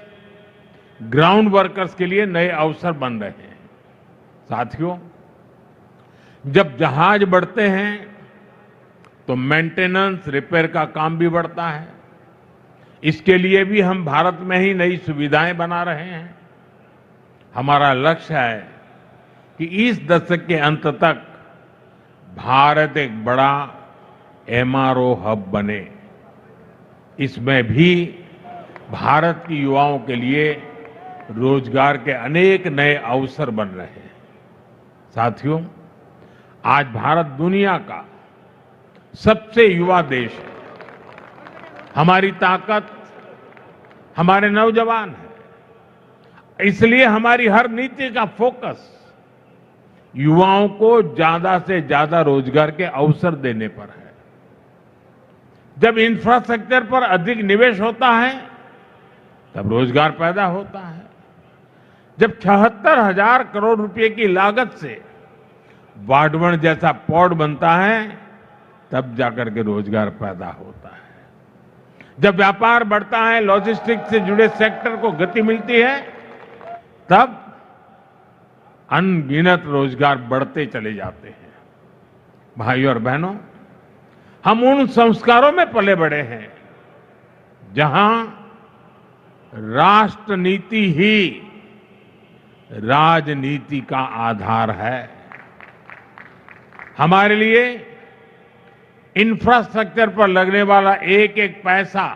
ground workers के लिए नए अवसर बन रहे हैं। साथियों, जब जहाज बढ़ते हैं तो मेंटेनेंस, रिपेयर का काम भी बढ़ता है। इसके लिए भी हम भारत में ही नई सुविधाएं बना रहे हैं। हमारा लक्ष्य है कि इस दशक के अंत तक भारत एक बड़ा एमआरओ हब बने। इसमें भी भारत की युवाओं के लिए रोजगार के अनेक नए अवसर बन रहे हैं। साथियों, आज भारत दुनिया का सबसे युवा देश है। हमारी ताकत हमारे नौजवान है। इसलिए हमारी हर नीति का फोकस युवाओं को ज्यादा से ज्यादा रोजगार के अवसर देने पर है। जब इंफ्रास्ट्रक्चर पर अधिक निवेश होता है तब रोजगार पैदा होता है। जब 76,000 करोड़ रुपए की लागत से वाडवण जैसा पोर्ट बनता है तब जाकर के रोजगार पैदा होता है। जब व्यापार बढ़ता है, लॉजिस्टिक्स से जुड़े सेक्टर को गति मिलती है, तब अनगिनत रोजगार बढ़ते चले जाते हैं। भाइयों और बहनों, हम उन संस्कारों में पले बड़े हैं जहां राष्ट्र नीति ही राजनीति का आधार है। हमारे लिए इंफ्रास्ट्रक्चर पर लगने वाला एक एक पैसा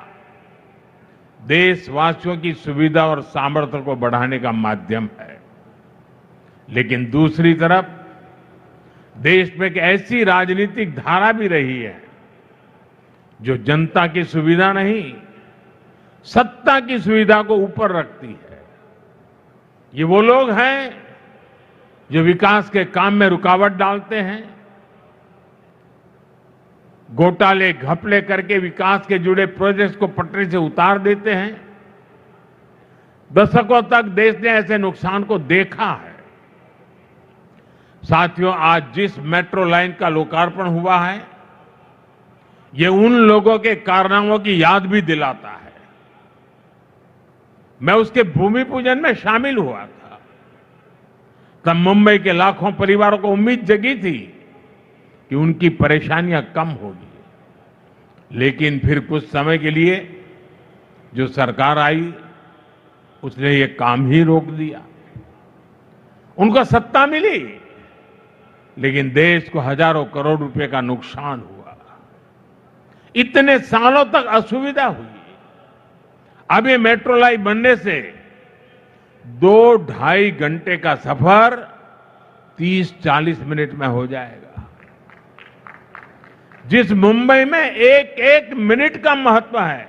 देशवासियों की सुविधा और सामर्थ्य को बढ़ाने का माध्यम है। लेकिन दूसरी तरफ देश में एक ऐसी राजनीतिक धारा भी रही है जो जनता की सुविधा नहीं, सत्ता की सुविधा को ऊपर रखती है। ये वो लोग हैं जो विकास के काम में रुकावट डालते हैं, घोटाले घपले करके विकास के जुड़े प्रोजेक्ट्स को पटरी से उतार देते हैं। दशकों तक देश ने ऐसे नुकसान को देखा है। साथियों, आज जिस मेट्रो लाइन का लोकार्पण हुआ है, ये उन लोगों के कारनामों की याद भी दिलाता है। मैं उसके भूमि पूजन में शामिल हुआ था। तब मुंबई के लाखों परिवारों को उम्मीद जगी थी कि उनकी परेशानियां कम होगी। लेकिन फिर कुछ समय के लिए जो सरकार आई, उसने ये काम ही रोक दिया। उनको सत्ता मिली, लेकिन देश को हजारों करोड़ रुपए का नुकसान हुआ। इतने सालों तक असुविधा हुई। अब ये मेट्रो लाइन बनने से 2-2.5 घंटे का सफर 30-40 मिनट में हो जाएगा। जिस मुंबई में एक एक मिनट का महत्व है,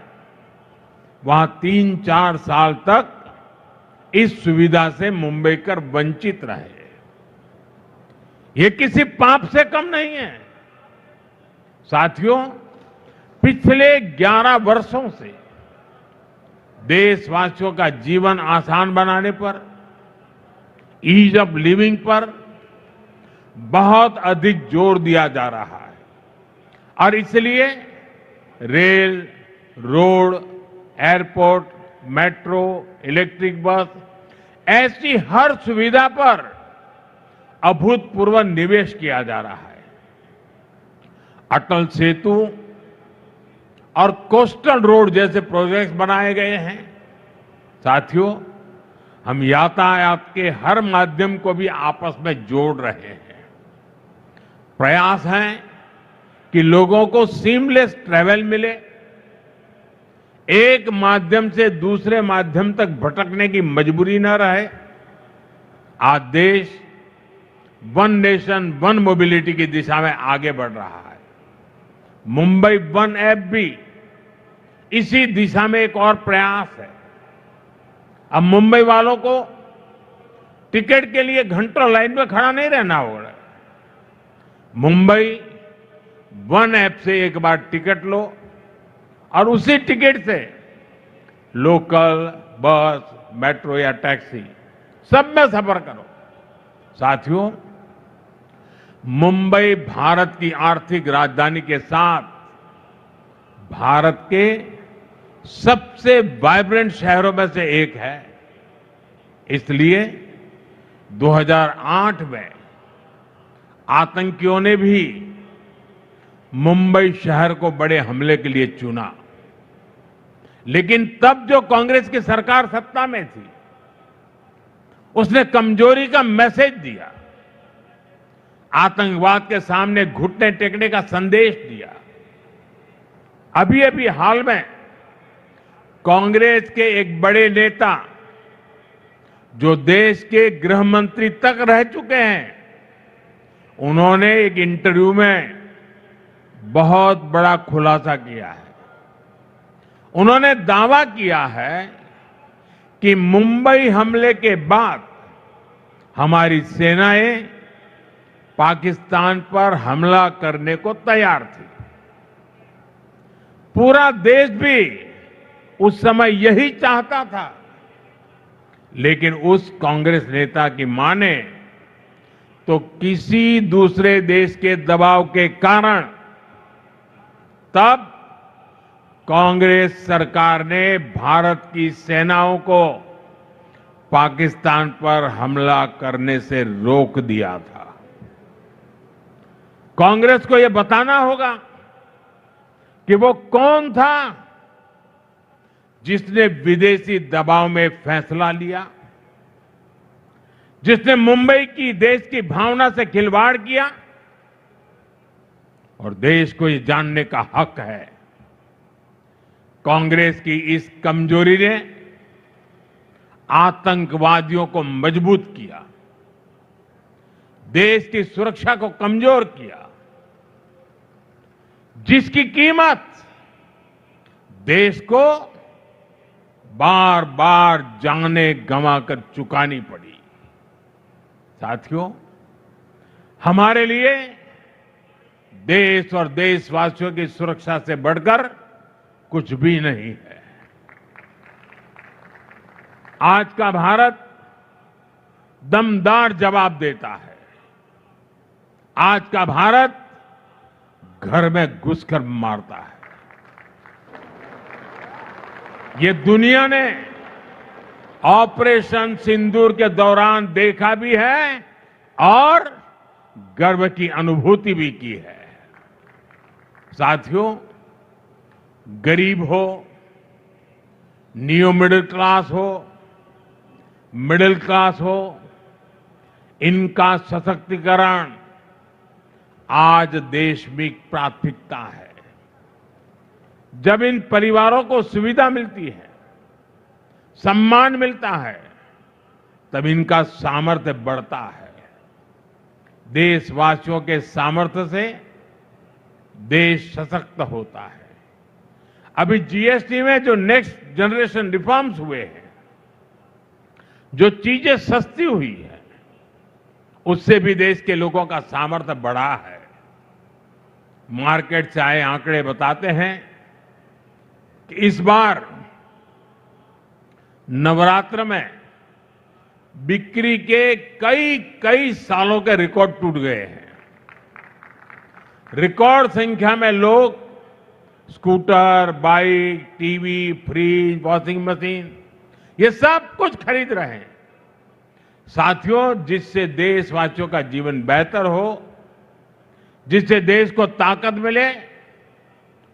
वहां 3-4 साल तक इस सुविधा से मुंबईकर वंचित रहे। ये किसी पाप से कम नहीं है। साथियों, पिछले 11 वर्षों से देशवासियों का जीवन आसान बनाने पर, ईज ऑफ लिविंग पर बहुत अधिक जोर दिया जा रहा है। और इसलिए rail, road, airport, metro, electric bus, ऐसी हर सुविधा पर अभूतपूर्व निवेश किया जा रहा है। अटल सेतु और कोस्टल रोड जैसे प्रोजेक्ट्स बनाए गए हैं। साथियों, हम यातायात के हर माध्यम को भी आपस में जोड़ रहे हैं। प्रयास है कि लोगों को सीमलेस ट्रैवल मिले, एक माध्यम से दूसरे माध्यम तक भटकने की मजबूरी न रहे। आज देश वन नेशन वन मोबिलिटी की दिशा में आगे बढ़ रहा है। मुंबई वन ऐप भी इसी दिशा में एक और प्रयास है। अब मुंबई वालों को टिकट के लिए घंटों लाइन में खड़ा नहीं रहना होगा। मुंबई वन ऐप से एक बार टिकट लो और उसी टिकट से लोकल, बस, मेट्रो या टैक्सी सब में सफर करो। साथियों, मुंबई भारत की आर्थिक राजधानी के साथ भारत के सबसे वाइब्रेंट शहरों में से एक है। इसलिए 2008 में आतंकियों ने भी मुंबई शहर को बड़े हमले के लिए चुना, लेकिन तब जो कांग्रेस की सरकार सत्ता में थी उसने कमजोरी का मैसेज दिया, आतंकवाद के सामने घुटने टेकने का संदेश दिया। अभी अभी हाल में कांग्रेस के एक बड़े नेता जो देश के गृह मंत्री तक रह चुके हैं, उन्होंने एक इंटरव्यू में बहुत बड़ा खुलासा किया है। उन्होंने दावा किया है कि मुंबई हमले के बाद हमारी सेनाएं पाकिस्तान पर हमला करने को तैयार थी। पूरा देश भी उस समय यही चाहता था, लेकिन उस कांग्रेस नेता की माने तो किसी दूसरे देश के दबाव के कारण तब कांग्रेस सरकार ने भारत की सेनाओं को पाकिस्तान पर हमला करने से रोक दिया था। कांग्रेस को यह बताना होगा कि वो कौन था जिसने विदेशी दबाव में फैसला लिया, जिसने मुंबई की देश की भावना से खिलवाड़ किया। और देश को ये जानने का हक है, कांग्रेस की इस कमजोरी ने आतंकवादियों को मजबूत किया, देश की सुरक्षा को कमजोर किया, जिसकी कीमत देश को बार बार जाने गंवाकर चुकानी पड़ी। साथियों, हमारे लिए देश और देशवासियों की सुरक्षा से बढ़कर कुछ भी नहीं है। आज का भारत दमदार जवाब देता है। आज का भारत घर में घुसकर मारता है। ये दुनिया ने ऑपरेशन सिंदूर के दौरान देखा भी है और गर्व की अनुभूति भी की है। साथियों, गरीब हो, नियो मिडिल क्लास हो, मिडिल क्लास हो, इनका सशक्तिकरण आज देश में प्राथमिकता है। जब इन परिवारों को सुविधा मिलती है, सम्मान मिलता है, तब इनका सामर्थ्य बढ़ता है। देशवासियों के सामर्थ्य से देश सशक्त होता है। अभी जीएसटी में जो नेक्स्ट जनरेशन रिफॉर्म्स हुए हैं, जो चीजें सस्ती हुई है, उससे भी देश के लोगों का सामर्थ्य बढ़ा है। मार्केट से आए आंकड़े बताते हैं कि इस बार नवरात्र में बिक्री के कई सालों के रिकॉर्ड टूट गए हैं। रिकॉर्ड संख्या में लोग scooter, bike, TV, fridge, washing machine, ये सब कुछ खरीद रहे हैं। साथियों, जिससे देशवासियों का जीवन बेहतर हो, जिससे देश को ताकत मिले,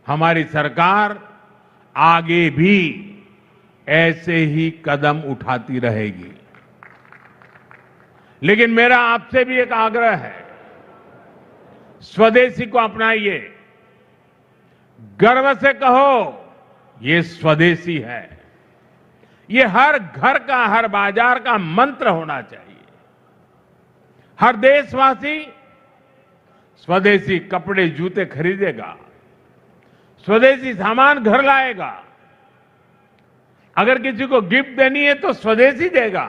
हमारी सरकार आगे भी ऐसे ही कदम उठाती रहेगी। लेकिन मेरा आपसे भी एक आग्रह है, स्वदेशी को अपनाइए। गर्व से कहो, ये स्वदेशी है। ये हर घर का, हर बाजार का मंत्र होना चाहिए। हर देशवासी स्वदेशी कपड़े, जूते खरीदेगा, स्वदेशी सामान घर लाएगा। अगर किसी को गिफ्ट देनी है तो स्वदेशी देगा,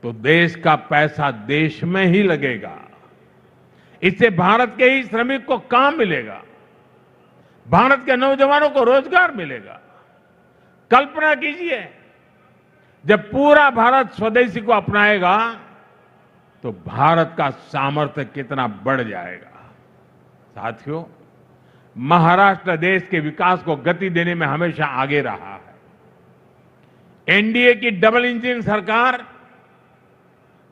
तो देश का पैसा देश में ही लगेगा। इससे भारत के ही श्रमिक को काम मिलेगा, भारत के नौजवानों को रोजगार मिलेगा। कल्पना कीजिए, जब पूरा भारत स्वदेशी को अपनाएगा तो भारत का सामर्थ्य कितना बढ़ जाएगा। साथियों, महाराष्ट्र देश के विकास को गति देने में हमेशा आगे रहा है। एनडीए की डबल इंजन सरकार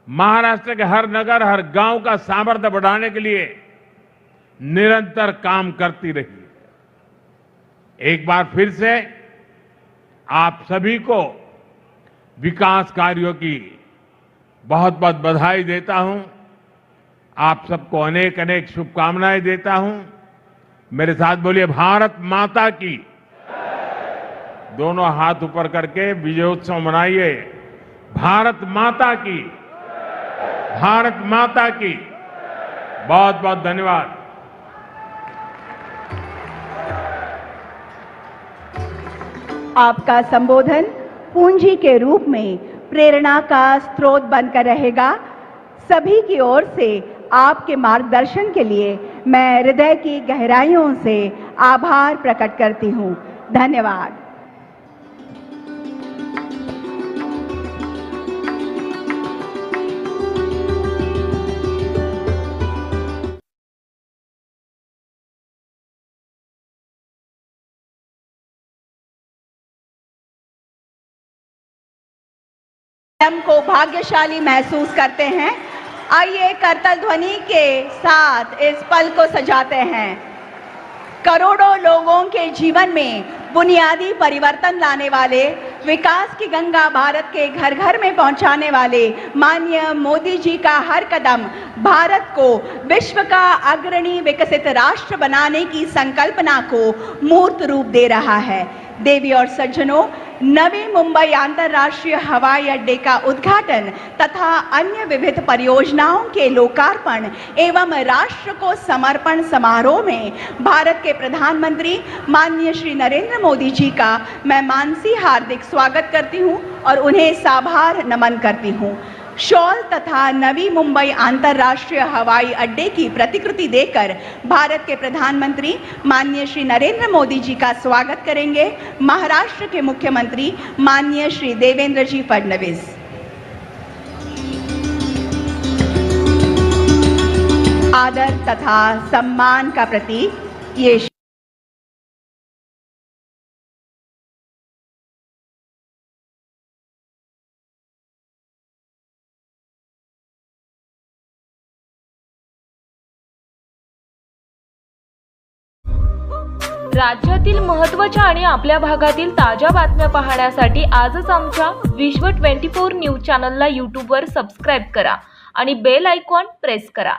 महाराष्ट्र के हर नगर, हर गांव का सामर्थ्य बढ़ाने के लिए निरंतर काम करती रही। एक बार फिर से आप सभी को विकास कार्यों की बहुत बहुत बधाई देता हूं। आप सबको अनेक अनेक शुभकामनाएं देता हूं। मेरे साथ बोलिए, भारत माता की। दोनों हाथ ऊपर करके विजयोत्सव मनाइए। भारत माता की, भारत माता की। बहुत बहुत धन्यवाद। आपका संबोधन पूंजी के रूप में प्रेरणा का स्रोत बनकर रहेगा। सभी की ओर से आपके मार्गदर्शन के लिए मैं हृदय की गहराइयों से आभार प्रकट करती हूँ। धन्यवाद। स्वयं को भाग्यशाली महसूस करते हैं। आइए करतल ध्वनि के साथ इस पल को सजाते हैं। करोड़ों लोगों के जीवन में बुनियादी परिवर्तन लाने वाले, विकास की गंगा भारत के घर घर में पहुंचाने वाले माननीय मोदी जी का हर कदम भारत को विश्व का अग्रणी विकसित राष्ट्र बनाने की संकल्पना को मूर्त रूप दे रहा है। देवी और सज्जनों, नवी मुंबई अंतर्राष्ट्रीय हवाई अड्डे का उद्घाटन तथा अन्य विविध परियोजनाओं के लोकार्पण एवं राष्ट्र को समर्पण समारोह में भारत के प्रधानमंत्री माननीय श्री नरेंद्र मोदी जी का मैं मानसी हार्दिक स्वागत करती हूं और उन्हें साभार नमन करती हूं। शॉल तथा नवी मुंबई अंतर्राष्ट्रीय हवाई अड्डे की प्रतिकृति देकर भारत के प्रधानमंत्री माननीय श्री नरेंद्र मोदी जी का स्वागत करेंगे महाराष्ट्र के मुख्यमंत्री माननीय श्री देवेंद्र जी फडणवीस। आदर तथा सम्मान का प्रतीक ये राज्यातील महत्त्वाच्या आणि आपल्या भागातील ताज्या बातम्या पाहण्यासाठी आजच आमच्या विश्व 24 न्यूज चॅनलला यूट्यूबवर सबस्क्राईब करा आणि बेल आयकॉन प्रेस करा।